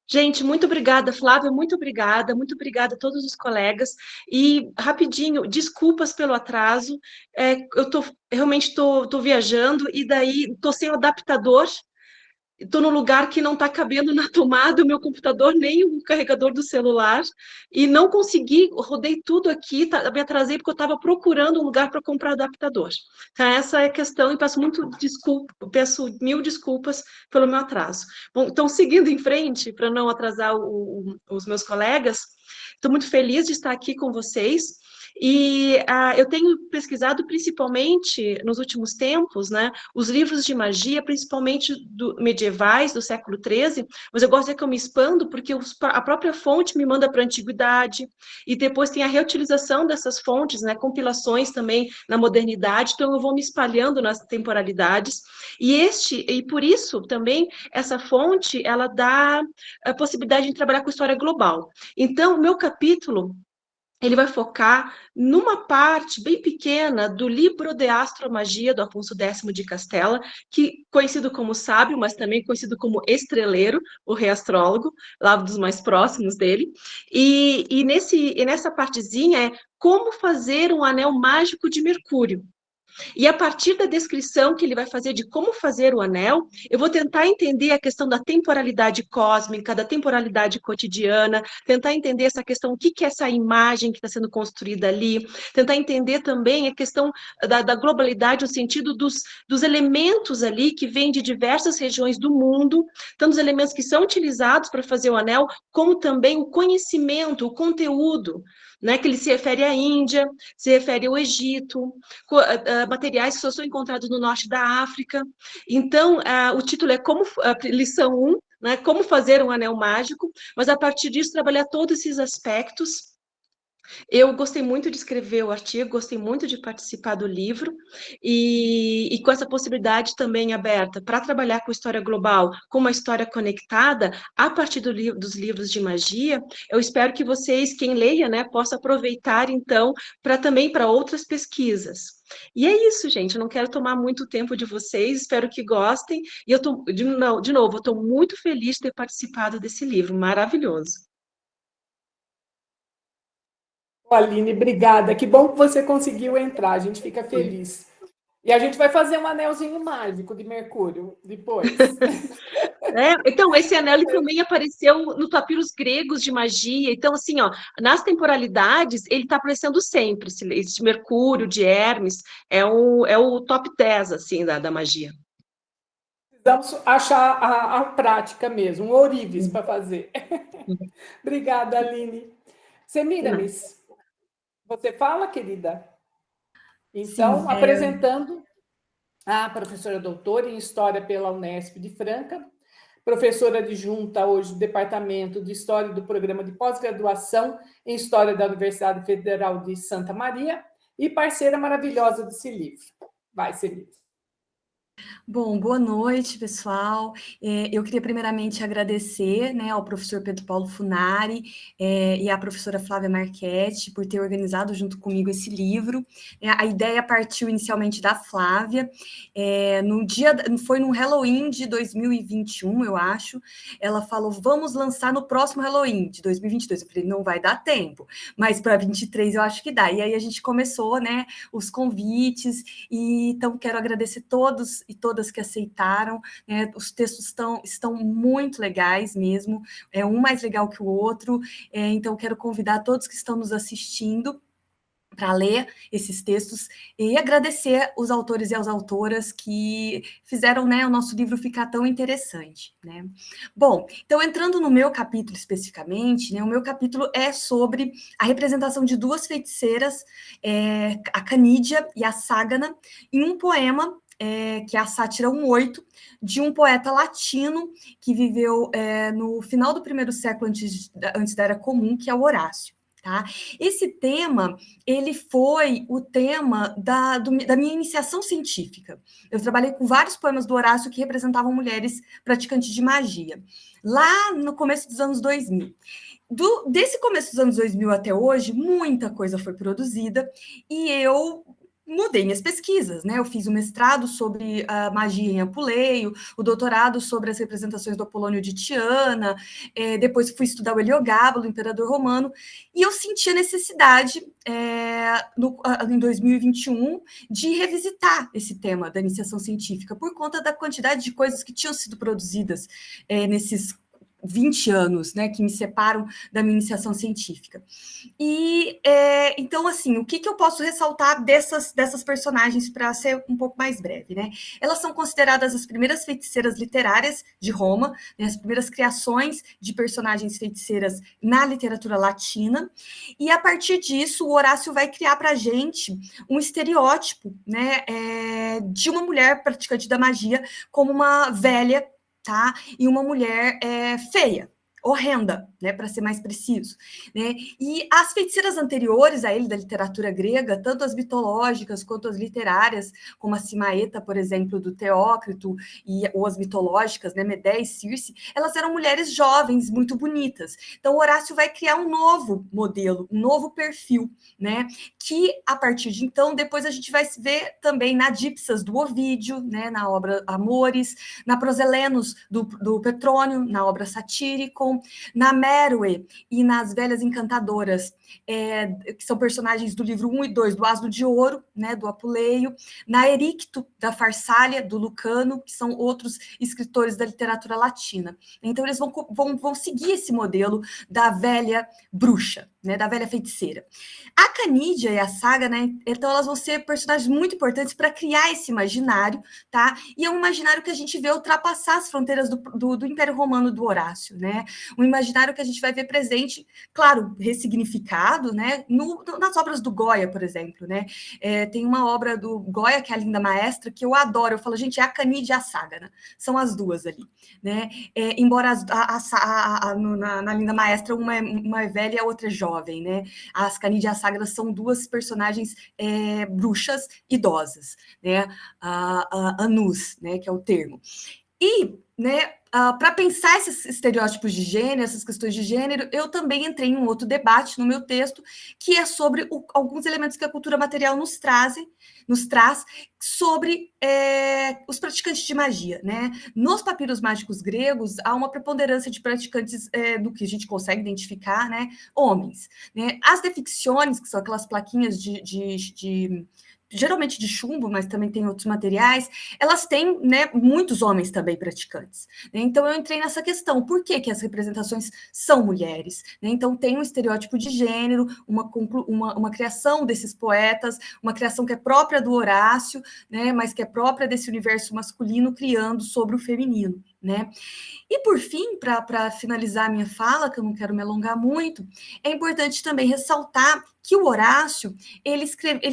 Gente, muito obrigada, Flávia, muito obrigada a todos os colegas. E, rapidinho, desculpas pelo atraso, eu realmente estou viajando e daí estou sem o adaptador, estou num lugar que não está cabendo na tomada o meu computador, nem o carregador do celular, e não consegui, rodei tudo aqui, me atrasei porque eu estava procurando um lugar para comprar adaptador. Então, essa é a questão, e peço mil desculpas pelo meu atraso. Bom, então, seguindo em frente, para não atrasar os meus colegas, estou muito feliz de estar aqui com vocês. E eu tenho pesquisado principalmente nos últimos tempos, né, os livros de magia, principalmente medievais do século XIII, mas eu gosto de que eu me expando porque a própria fonte me manda para a antiguidade, e depois tem a reutilização dessas fontes, né, compilações também na modernidade, então eu vou me espalhando nas temporalidades, e por isso também essa fonte, ela dá a possibilidade de trabalhar com história global. Então, meu capítulo ele vai focar numa parte bem pequena do Libro de Astromagia, do Afonso X de Castela, que conhecido como sábio, mas também conhecido como estreleiro, o rei astrólogo, lá dos mais próximos dele. E nessa partezinha é como fazer um anel mágico de Mercúrio. E a partir da descrição que ele vai fazer de como fazer o anel, eu vou tentar entender a questão da temporalidade cósmica, da temporalidade cotidiana, tentar entender essa questão, o que é essa imagem que está sendo construída ali, tentar entender também a questão da globalidade, no sentido dos elementos ali que vêm de diversas regiões do mundo, tanto os elementos que são utilizados para fazer o anel, como também o conhecimento, o conteúdo, né, que ele se refere à Índia, se refere ao Egito, materiais que só são encontrados no norte da África. Então, o título é lição 1, né, como fazer um anel mágico, mas a partir disso trabalhar todos esses aspectos. Eu gostei muito de escrever o artigo, gostei muito de participar do livro, e com essa possibilidade também aberta para trabalhar com história global, com uma história conectada, a partir dos livros de magia, eu espero que vocês, quem leia, né, possa aproveitar, então, também para outras pesquisas. E é isso, gente, eu não quero tomar muito tempo de vocês, espero que gostem, e eu tô, de novo, eu estou muito feliz de ter participado desse livro, maravilhoso. Aline, obrigada. Que bom que você conseguiu entrar, a gente fica feliz. E a gente vai fazer um anelzinho mágico de Mercúrio depois. Então, esse anel ele também apareceu no papiros gregos de magia. Então, assim, ó, nas temporalidades, ele está aparecendo sempre. Esse Mercúrio de Hermes é o top 10 assim, da magia. Precisamos achar a prática mesmo, um ourives para fazer. Obrigada, Aline. Semiramis, você fala, querida? Então, sim, apresentando a professora doutora em História pela Unesp de Franca, professora adjunta hoje do Departamento de História do Programa de Pós-Graduação em História da Universidade Federal de Santa Maria e parceira maravilhosa desse livro. Vai, Semiramis. Bom, boa noite, pessoal. Eu queria primeiramente agradecer, né, ao professor Pedro Paulo Funari e à professora Flávia Marchetti por ter organizado junto comigo esse livro. A ideia partiu inicialmente da Flávia. Foi no Halloween de 2021, eu acho. Ela falou, vamos lançar no próximo Halloween de 2022. Eu falei, não vai dar tempo, mas para 23 eu acho que dá. E aí a gente começou, né, os convites, e então quero agradecer todos e todas que aceitaram, né? Os textos estão muito legais mesmo, um mais legal que o outro, então quero convidar todos que estão nos assistindo para ler esses textos e agradecer os autores e as autoras que fizeram, né, o nosso livro ficar tão interessante, né? Bom, então entrando no meu capítulo especificamente, né, o meu capítulo é sobre a representação de duas feiticeiras, a Canídia e a Ságana, em um poema que é a Sátira 1:8, de um poeta latino que viveu no final do primeiro século antes da Era Comum, que é o Horácio. Tá? Esse tema, ele foi o tema da minha iniciação científica. Eu trabalhei com vários poemas do Horácio que representavam mulheres praticantes de magia, lá no começo dos anos 2000. Desse começo dos anos 2000 até hoje, muita coisa foi produzida, e eu mudei minhas pesquisas, né? Eu fiz o mestrado sobre a magia em Apuleio, o doutorado sobre as representações do Apolônio de Tiana, depois fui estudar o Heliogábalo, o imperador romano, e eu senti a necessidade, em 2021, de revisitar esse tema da iniciação científica, por conta da quantidade de coisas que tinham sido produzidas nesses 20 anos, né, que me separam da minha iniciação científica. E, então, assim, o que eu posso ressaltar dessas personagens para ser um pouco mais breve, né? Elas são consideradas as primeiras feiticeiras literárias de Roma, né, as primeiras criações de personagens feiticeiras na literatura latina, e a partir disso, o Horácio vai criar para a gente um estereótipo, né, de uma mulher praticante da magia como uma velha, tá? E uma mulher feia, horrenda, né, para ser mais preciso, né? E as feiticeiras anteriores a ele da literatura grega, tanto as mitológicas quanto as literárias, como a Simaeta, por exemplo, do Teócrito, ou as mitológicas, né, Medea e Circe, elas eram mulheres jovens, muito bonitas. Então, Horácio vai criar um novo modelo, um novo perfil, né? Que, a partir de então, depois a gente vai se ver também na Dipsas do Ovídio, né, na obra Amores, na Proselenos do Petrônio, na obra Satírico, na Meroe e nas Velhas Encantadoras, que são personagens do livro 1 e 2, do Asno de Ouro, né, do Apuleio, na Ericto, da Farsália, do Lucano, que são outros escritores da literatura latina. Então, eles vão seguir esse modelo da velha bruxa, né, da velha feiticeira. A Canídia e a Saga, né, então elas vão ser personagens muito importantes para criar esse imaginário, tá? E é um imaginário que a gente vê ultrapassar as fronteiras do Império Romano do Horácio, né? Um imaginário que a gente vai ver presente, claro, ressignificado, né, nas obras do Goya, por exemplo, né? Tem uma obra do Goya, que é a Linda Maestra, que eu adoro. Eu falo, gente, é a Canídia e a Saga, né? São as duas ali, né? Embora na Linda Maestra uma é velha e a outra é jovem, né? As Canídia e a Saga são duas personagens bruxas idosas, né? Anus, né? Que é o termo. E, né, para pensar esses estereótipos de gênero, essas questões de gênero, eu também entrei em um outro debate no meu texto, que é sobre alguns elementos que a cultura material nos traz sobre os praticantes de magia, né? Nos papiros mágicos gregos, há uma preponderância de praticantes do que a gente consegue identificar, né? Homens, né? As deficciones, que são aquelas plaquinhas geralmente de chumbo, mas também tem outros materiais, elas têm, né, muitos homens também praticantes. Né? Então, eu entrei nessa questão, por que as representações são mulheres? Né? Então, tem um estereótipo de gênero, uma criação desses poetas, uma criação que é própria do Horácio, né, mas que é própria desse universo masculino, criando sobre o feminino. Né? E, por fim, para finalizar a minha fala, que eu não quero me alongar muito, é importante também ressaltar que o Horácio, ele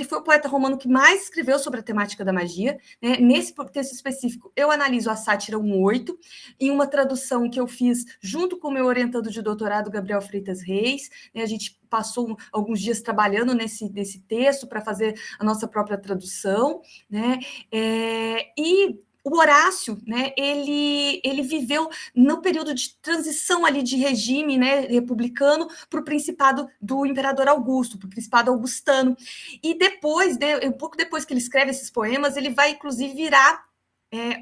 foi o poeta romano que mais escreveu sobre a temática da magia. Né? Nesse texto específico, eu analiso a Sátira 1.8, em uma tradução que eu fiz junto com o meu orientando de doutorado, Gabriel Freitas Reis. Né? A gente passou alguns dias trabalhando nesse texto para fazer a nossa própria tradução. Né? E o Horácio, né, ele viveu no período de transição ali de regime, né, republicano para o principado do imperador Augusto, para o principado augustano. E depois, né, um pouco depois que ele escreve esses poemas, ele vai, inclusive, virar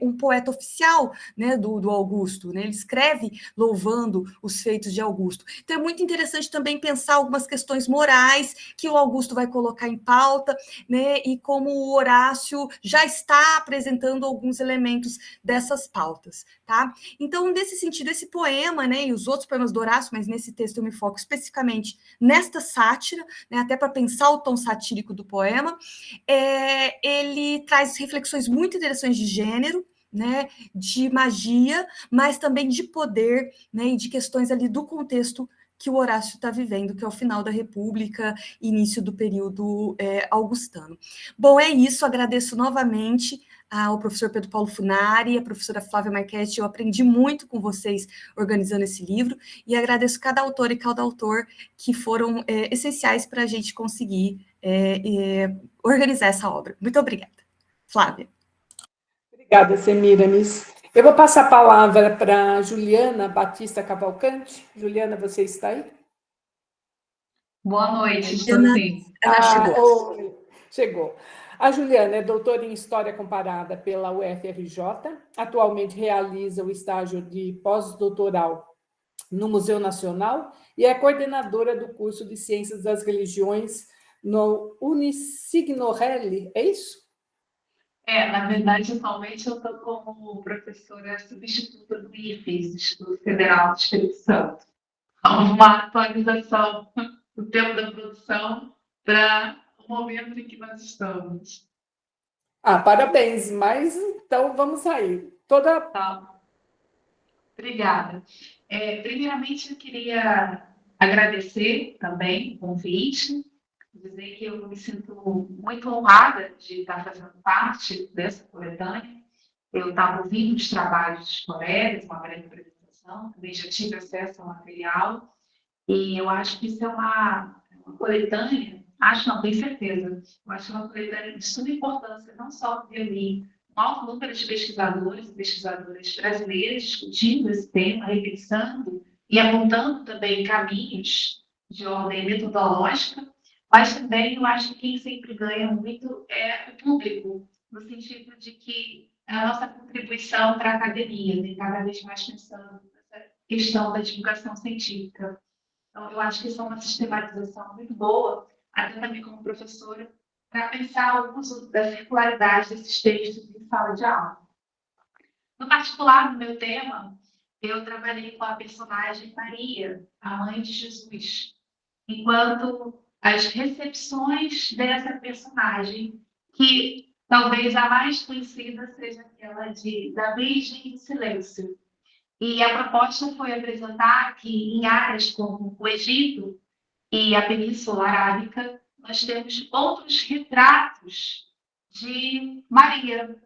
um poeta oficial, né, do Augusto. Né? Ele escreve louvando os feitos de Augusto. Então, é muito interessante também pensar algumas questões morais que o Augusto vai colocar em pauta, né, e como o Horácio já está apresentando alguns elementos dessas pautas. Tá? Então, nesse sentido, esse poema, né, e os outros poemas do Horácio, mas nesse texto eu me foco especificamente nesta sátira, né, até para pensar o tom satírico do poema, ele traz reflexões muito interessantes de gênero, né, de magia, mas também de poder, né, e de questões ali do contexto que o Horácio está vivendo, que é o final da República, início do período augustano. Bom, é isso, agradeço novamente ao professor Pedro Paulo Funari, a professora Flávia Marchetti. Eu aprendi muito com vocês organizando esse livro, e agradeço cada autor e cada autor que foram essenciais para a gente conseguir organizar essa obra. Muito obrigada. Flávia. Obrigada, Semiramis. Eu vou passar a palavra para Juliana Batista Cavalcante. Juliana, você está aí? Boa noite, estou sim. Chegou. A Juliana é doutora em História Comparada pela UFRJ, atualmente realiza o estágio de pós-doutoral no Museu Nacional e é coordenadora do curso de Ciências das Religiões no Unisignorelli, é isso? Na verdade, atualmente eu estou como professora substituta do IFES, Instituto Federal do Espírito Santo. Uma atualização do tempo da produção para o momento em que nós estamos. Parabéns, mas então vamos aí. Tá. Obrigada. Primeiramente, eu queria agradecer também o convite, dizer que eu me sinto muito honrada de estar fazendo parte dessa coletânea. Eu estava ouvindo os trabalhos dos colegas, uma breve apresentação produção, também já tive acesso ao material, e eu acho que isso é uma coletânea, acho não, tenho certeza, eu acho uma coletânea de suma importância, não só porque eu li um alto número de pesquisadores e pesquisadoras brasileiros discutindo esse tema, repensando e apontando também caminhos de ordem metodológica, mas também eu acho que quem sempre ganha muito é o público, no sentido de que a nossa contribuição para a academia, né, cada vez mais pensando nessa questão da divulgação científica. Então, eu acho que isso é uma sistematização muito boa, até também como professora, para pensar o uso da circularidade desses textos em sala de aula. No particular, no meu tema, eu trabalhei com a personagem Maria, a mãe de Jesus, enquanto as recepções dessa personagem, que talvez a mais conhecida seja aquela da Virgem do Silêncio. E a proposta foi apresentar que em áreas como o Egito e a Península Arábica, nós temos outros retratos de Maria.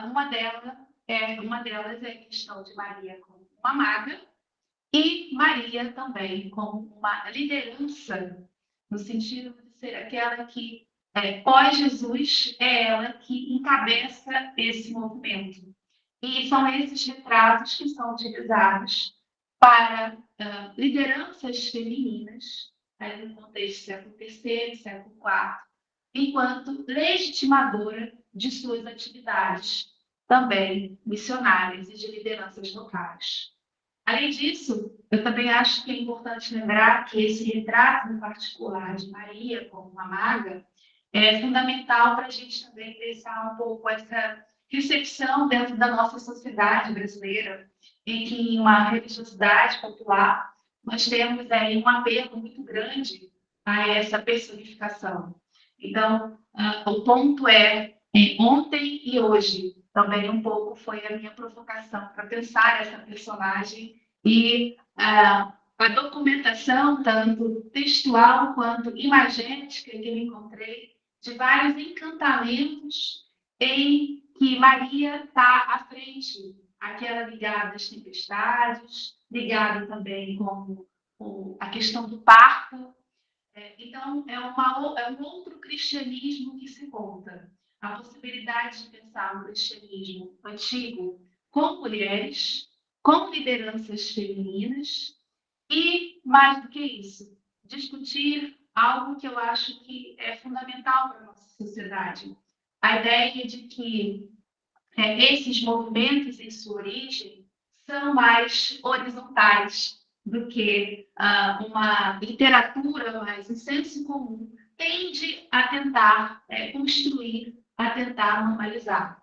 Uma delas é a questão de Maria como uma maga e Maria também como uma liderança, no sentido de ser aquela que, pós-Jesus, é ela que encabeça esse movimento. E são esses retratos que são utilizados para lideranças femininas, no contexto século III, século IV, enquanto legitimadora de suas atividades, também missionárias e de lideranças locais. Além disso, eu também acho que é importante lembrar que esse retrato, em particular, de Maria como uma maga, é fundamental para a gente também pensar um pouco essa recepção dentro da nossa sociedade brasileira, em que, em uma religiosidade popular, nós temos aí um apelo muito grande a essa personificação. Então, o ponto é, ontem e hoje, também um pouco foi a minha provocação para pensar essa personagem e a documentação, tanto textual quanto imagética, que eu encontrei, de vários encantamentos em que Maria está à frente, aquela ligada às tempestades, ligada também com a questão do parto. Então, é um outro cristianismo que se conta. A possibilidade de pensar no cristianismo antigo com mulheres, com lideranças femininas e, mais do que isso, discutir algo que eu acho que é fundamental para a nossa sociedade. A ideia de que esses movimentos, em sua origem, são mais horizontais do que uma literatura mais em senso comum tende a tentar construir, a tentar normalizar.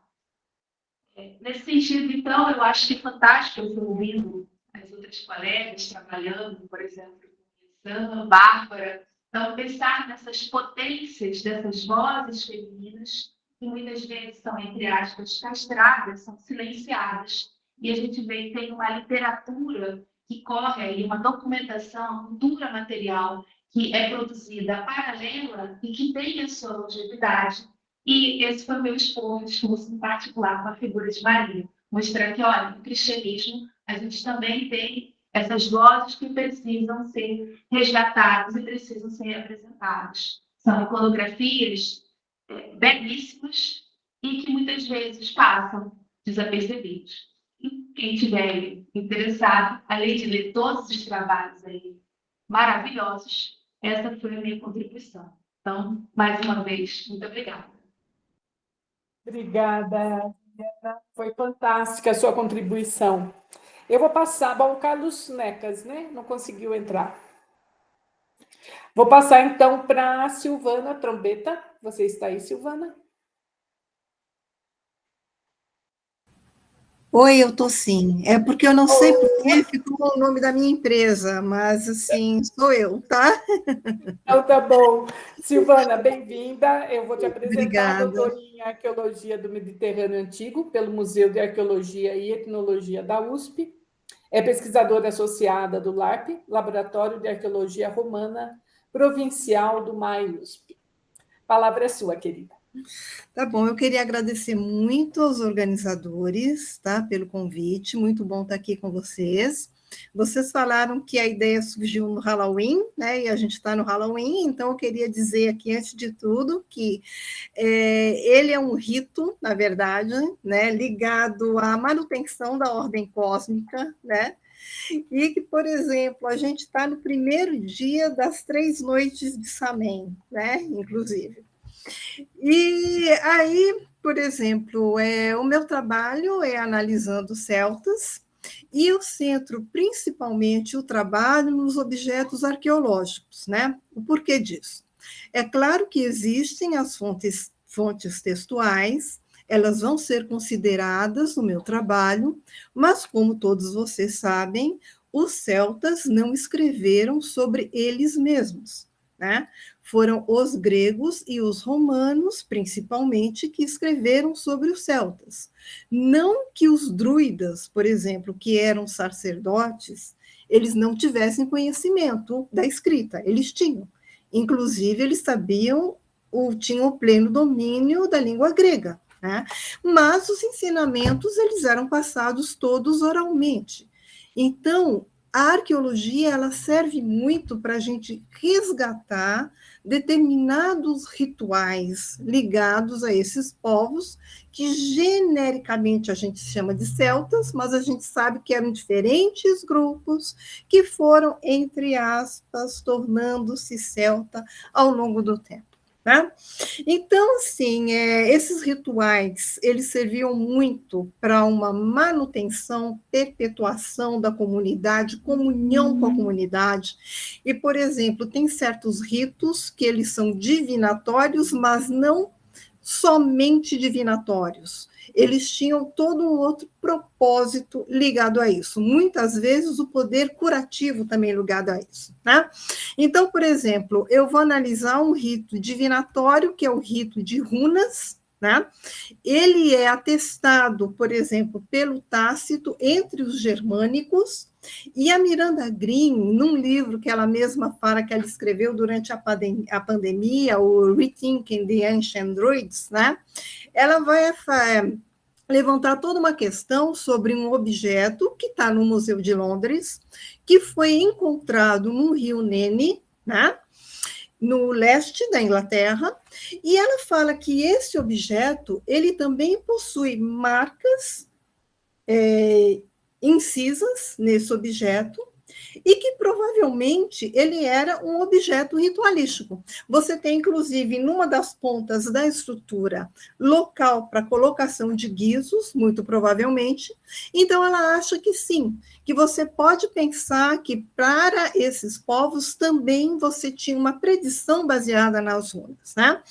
Nesse sentido, então, eu acho que é fantástico eu estou ouvindo as outras colegas trabalhando, por exemplo, com Sam, Bárbara. Então, pensar nessas potências dessas vozes femininas, que muitas vezes são, entre aspas, castradas, são silenciadas. E a gente vê que tem uma literatura que corre aí, uma documentação, uma cultura material que é produzida paralela e que tem a sua longevidade. E esse foi o meu esforço, em particular, com a figura de Maria. Mostrar que, olha, no cristianismo, a gente também tem essas vozes que precisam ser resgatadas e precisam ser apresentadas. São iconografias belíssimas e que muitas vezes passam desapercebidos. E quem estiver interessado, além de ler todos os trabalhos aí maravilhosos, essa foi a minha contribuição. Então, mais uma vez, muito obrigada. Obrigada, Diana. Foi fantástica a sua contribuição. Eu vou passar... Bom, o Carlos Necas, né? Não conseguiu entrar. Vou passar, então, para a Silvana Trombeta. Você está aí, Silvana? Oi, eu tô sim. É porque eu não sei porque ficou o nome da minha empresa, mas assim, sou eu, tá? Então, tá bom. Silvana, bem-vinda. Eu vou te apresentar. Obrigada. A doutora em Arqueologia do Mediterrâneo Antigo, pelo Museu de Arqueologia e Etnologia da USP. É pesquisadora associada do LARP, Laboratório de Arqueologia Romana Provincial do MAI-USP. A palavra é sua, querida. Tá bom, eu queria agradecer muito aos organizadores, tá, pelo convite, muito bom estar aqui com vocês. Vocês falaram que a ideia surgiu no Halloween, né, e a gente está no Halloween, então eu queria dizer aqui, antes de tudo, que ele é um rito, na verdade, né, ligado à manutenção da ordem cósmica, né, e que, por exemplo, a gente está no primeiro dia das 3 noites de Samhain, né, inclusive. E aí, por exemplo, o meu trabalho é analisando celtas, e eu centro principalmente o trabalho nos objetos arqueológicos, né? O porquê disso? É claro que existem as fontes textuais, elas vão ser consideradas no meu trabalho, mas, como todos vocês sabem, os celtas não escreveram sobre eles mesmos, né? Foram os gregos e os romanos, principalmente, que escreveram sobre os celtas. Não que os druidas, por exemplo, que eram sacerdotes, eles não tivessem conhecimento da escrita, eles tinham. Inclusive, eles sabiam, tinham o pleno domínio da língua grega, né? Mas os ensinamentos, eles eram passados todos oralmente. Então, a arqueologia, ela serve muito para a gente resgatar determinados rituais ligados a esses povos, que genericamente a gente chama de celtas, mas a gente sabe que eram diferentes grupos que foram, entre aspas, tornando-se celta ao longo do tempo. Tá? Então, assim, esses rituais, eles serviam muito para uma manutenção, perpetuação da comunidade, comunhão com a comunidade. E, por exemplo, tem certos ritos que eles são divinatórios, mas não somente divinatórios. Eles tinham todo um outro propósito ligado a isso. Muitas vezes o poder curativo também ligado a isso, né? Então, por exemplo, eu vou analisar um rito divinatório, que é o rito de runas, né? Ele é atestado, por exemplo, pelo Tácito entre os germânicos, e a Miranda Green, num livro que ela mesma fala que ela escreveu durante a pandemia, o Rethinking the Ancient Druids, né? Ela vai levantar toda uma questão sobre um objeto que está no Museu de Londres, que foi encontrado no rio Nene, né? No leste da Inglaterra, e ela fala que esse objeto, ele também possui marcas incisas nesse objeto, e que provavelmente ele era um objeto ritualístico. Você tem, inclusive, numa das pontas da estrutura, local para colocação de guizos, muito provavelmente. Então, ela acha que sim, que você pode pensar que para esses povos também você tinha uma predição baseada nas runas, né?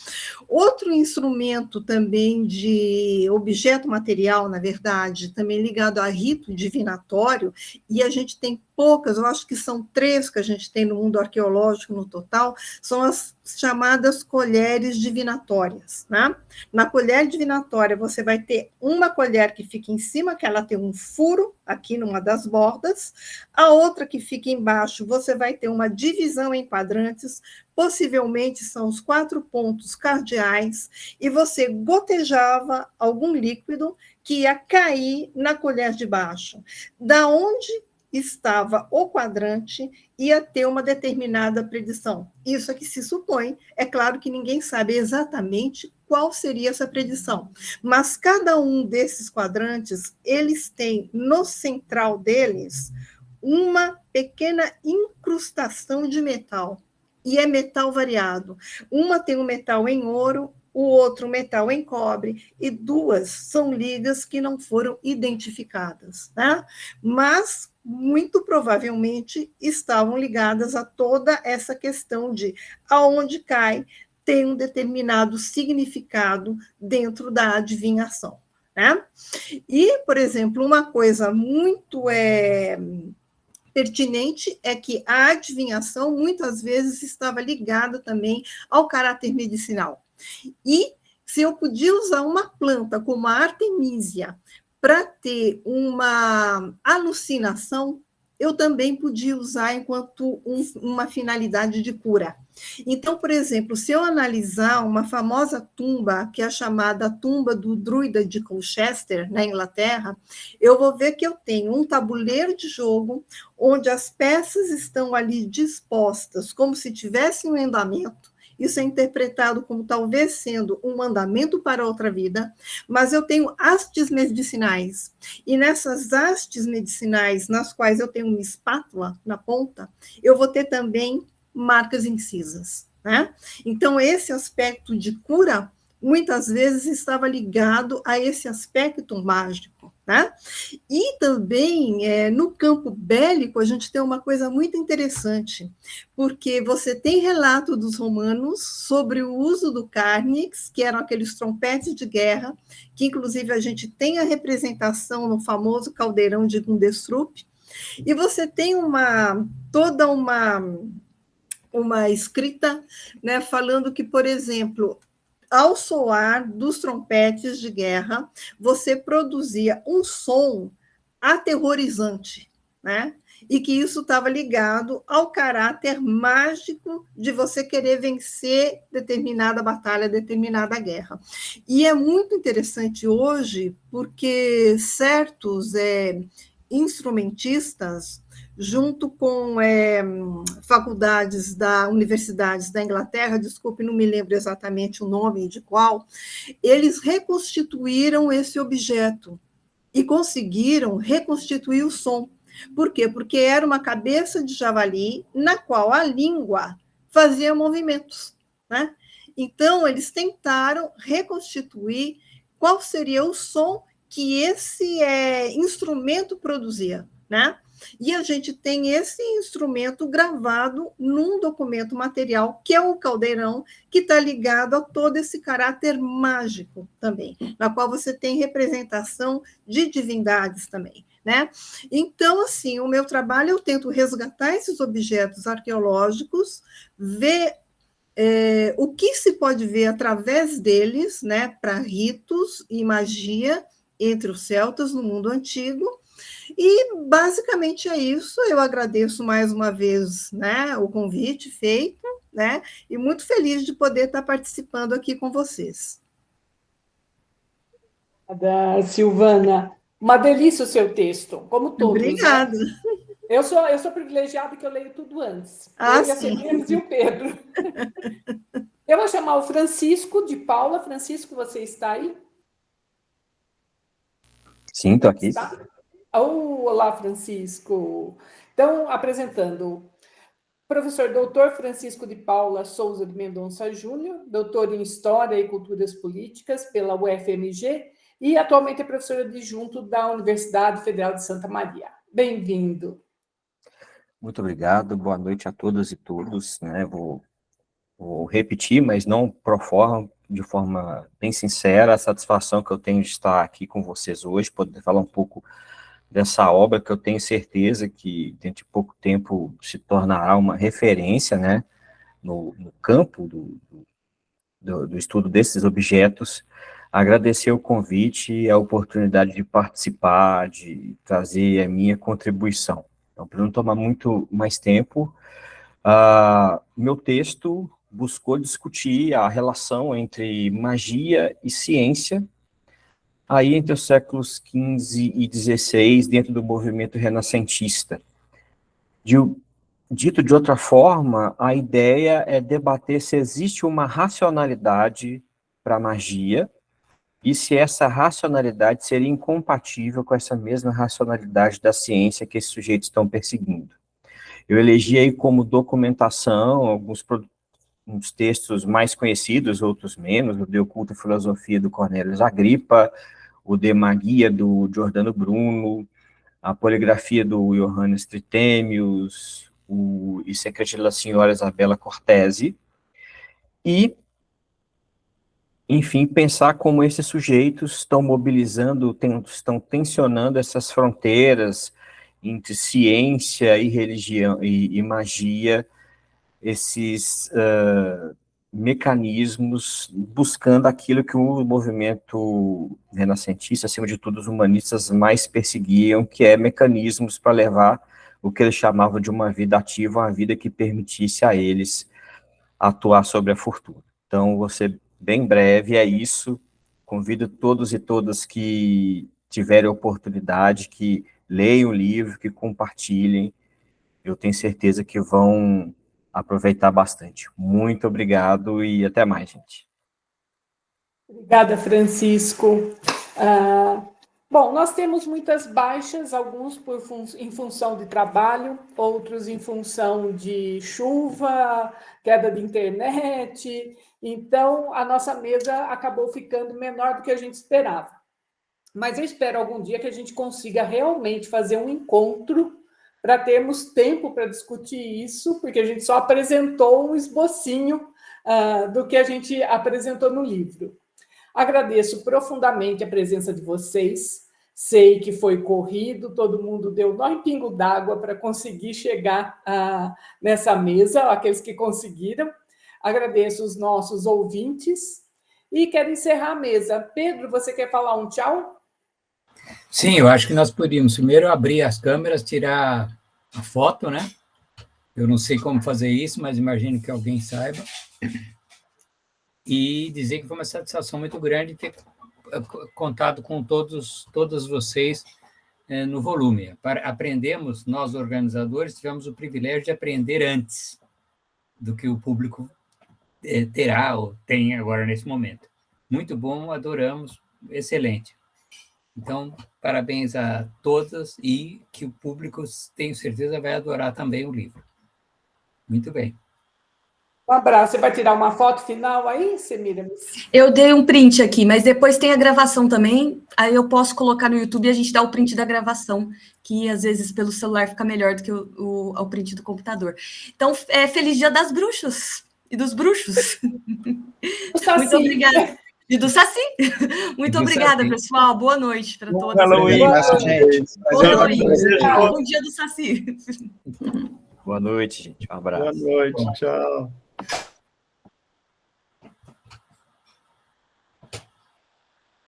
Outro instrumento também de objeto material, na verdade, também ligado a rito divinatório, e a gente tem poucas, eu acho que são 3 que a gente tem no mundo arqueológico no total, são as chamadas colheres divinatórias, né? Na colher divinatória, você vai ter uma colher que fica em cima, que ela tem um furo aqui numa das bordas, a outra que fica embaixo, você vai ter uma divisão em quadrantes, possivelmente são os 4 pontos cardeais, e você gotejava algum líquido que ia cair na colher de baixo. Da onde estava o quadrante, ia ter uma determinada predição. Isso é que se supõe. É claro que ninguém sabe exatamente qual seria essa predição, mas cada um desses quadrantes, eles têm no central deles uma pequena incrustação de metal, e é metal variado. Uma tem um metal em ouro, o outro metal em cobre, e 2 são ligas que não foram identificadas, né? Mas muito provavelmente estavam ligadas a toda essa questão de aonde cai tem um determinado significado dentro da adivinhação, né? E, por exemplo, uma coisa muito pertinente é que a adivinhação muitas vezes estava ligada também ao caráter medicinal. E se eu podia usar uma planta como a artemísia para ter uma alucinação, eu também podia usar enquanto uma finalidade de cura. Então, por exemplo, se eu analisar uma famosa tumba, que é a chamada tumba do druida de Colchester, na Inglaterra, eu vou ver que eu tenho um tabuleiro de jogo, onde as peças estão ali dispostas, como se tivessem um andamento. Isso é interpretado como talvez sendo um mandamento para outra vida, mas eu tenho hastes medicinais, e nessas hastes medicinais, nas quais eu tenho uma espátula na ponta, eu vou ter também marcas incisas, né? Então, esse aspecto de cura, muitas vezes, estava ligado a esse aspecto mágico, né? E também, no campo bélico, a gente tem uma coisa muito interessante, porque você tem relato dos romanos sobre o uso do carnix, que eram aqueles trompetes de guerra, que, inclusive, a gente tem a representação no famoso caldeirão de Gundestrup, e você tem toda uma escrita, né, falando que, por exemplo, ao soar dos trompetes de guerra, você produzia um som aterrorizante, né? E que isso estava ligado ao caráter mágico de você querer vencer determinada batalha, determinada guerra. E é muito interessante hoje, porque certos instrumentistas, junto com faculdades universidades da Inglaterra, desculpe, não me lembro exatamente o nome de qual, eles reconstituíram esse objeto e conseguiram reconstituir o som. Por quê? Porque era uma cabeça de javali na qual a língua fazia movimentos, né? Então, eles tentaram reconstituir qual seria o som que esse instrumento produzia, né? E a gente tem esse instrumento gravado num documento material, que é o caldeirão, que está ligado a todo esse caráter mágico também, na qual você tem representação de divindades também, né? Então, assim, o meu trabalho, eu tento resgatar esses objetos arqueológicos, ver o que se pode ver através deles, né, para ritos e magia entre os celtas no mundo antigo. E, basicamente, é isso. Eu agradeço mais uma vez, né, o convite feito, né, e muito feliz de poder estar participando aqui com vocês. Obrigada, Silvana. Uma delícia o seu texto, como todos. Obrigada. Né? Eu sou privilegiada que eu leio tudo antes. Eu e a Feliz e o Pedro. Eu vou chamar o Francisco de Paula. Francisco, você está aí? Sim, estou aqui. Está? Olá, Francisco. Então, apresentando, professor doutor Francisco de Paula Souza de Mendonça Júnior, doutor em História e Culturas Políticas pela UFMG e atualmente é professor adjunto da Universidade Federal de Santa Maria. Bem-vindo. Muito obrigado, boa noite a todas e todos, né? Vou repetir, mas não de forma bem sincera, a satisfação que eu tenho de estar aqui com vocês hoje, poder falar um pouco dessa obra que eu tenho certeza que dentro de pouco tempo se tornará uma referência, né, no campo do estudo desses objetos. Agradecer o convite e a oportunidade de participar, de trazer a minha contribuição. Então, para não tomar muito mais tempo, meu texto buscou discutir a relação entre magia e ciência, aí entre os séculos XV e XVI, dentro do movimento renascentista. Dito de outra forma, a ideia é debater se existe uma racionalidade para a magia, e se essa racionalidade seria incompatível com essa mesma racionalidade da ciência que esses sujeitos estão perseguindo. Eu elegi aí como documentação alguns textos mais conhecidos, outros menos, o De Oculta Filosofia, do Cornelius Agrippa, o De Magia, do Giordano Bruno, a Poligrafia, do Johannes Trithemius, o E Secreti della Signora Isabella Cortese, e, enfim, pensar como esses sujeitos estão mobilizando, estão tensionando essas fronteiras entre ciência e religião e magia, esses mecanismos buscando aquilo que o movimento renascentista, acima de tudo os humanistas, mais perseguiam, que é mecanismos para levar o que eles chamavam de uma vida ativa, uma vida que permitisse a eles atuar sobre a fortuna. Então, vou ser bem breve, é isso. Convido todos e todas que tiverem oportunidade, que leiam o livro, que compartilhem. Eu tenho certeza que vão aproveitar bastante. Muito obrigado e até mais, gente. Obrigada, Francisco. Bom, nós temos muitas baixas, alguns em função de trabalho, outros em função de chuva, queda de internet. Então, a nossa mesa acabou ficando menor do que a gente esperava. Mas eu espero algum dia que a gente consiga realmente fazer um encontro para termos tempo para discutir isso, porque a gente só apresentou um esbocinho do que a gente apresentou no livro. Agradeço profundamente a presença de vocês. Sei que foi corrido, todo mundo deu nó em pingo d'água para conseguir chegar nessa mesa, aqueles que conseguiram. Agradeço os nossos ouvintes e quero encerrar a mesa. Pedro, você quer falar um tchau? Sim, eu acho que nós podíamos primeiro abrir as câmeras, tirar a foto, né? Eu não sei como fazer isso, mas imagino que alguém saiba. E dizer que foi uma satisfação muito grande ter contado com todos vocês no volume. Aprendemos, nós organizadores, tivemos o privilégio de aprender antes do que o público terá ou tem agora nesse momento. Muito bom, adoramos, excelente. Então, parabéns a todas e que o público, tenho certeza, vai adorar também o livro. Muito bem. Um abraço. Você vai tirar uma foto final aí, Semiramis? Eu dei um print aqui, mas depois tem a gravação também, aí eu posso colocar no YouTube e a gente dá o print da gravação, que às vezes pelo celular fica melhor do que o print do computador. Então, feliz Dia das Bruxas e dos bruxos. Muito obrigada. E do Saci. Muito obrigada, Saci. Pessoal. Boa noite para todos. Halloween, gente. Boa noite. Bom dia do Saci. Boa noite, gente. Um abraço. Boa noite, tchau.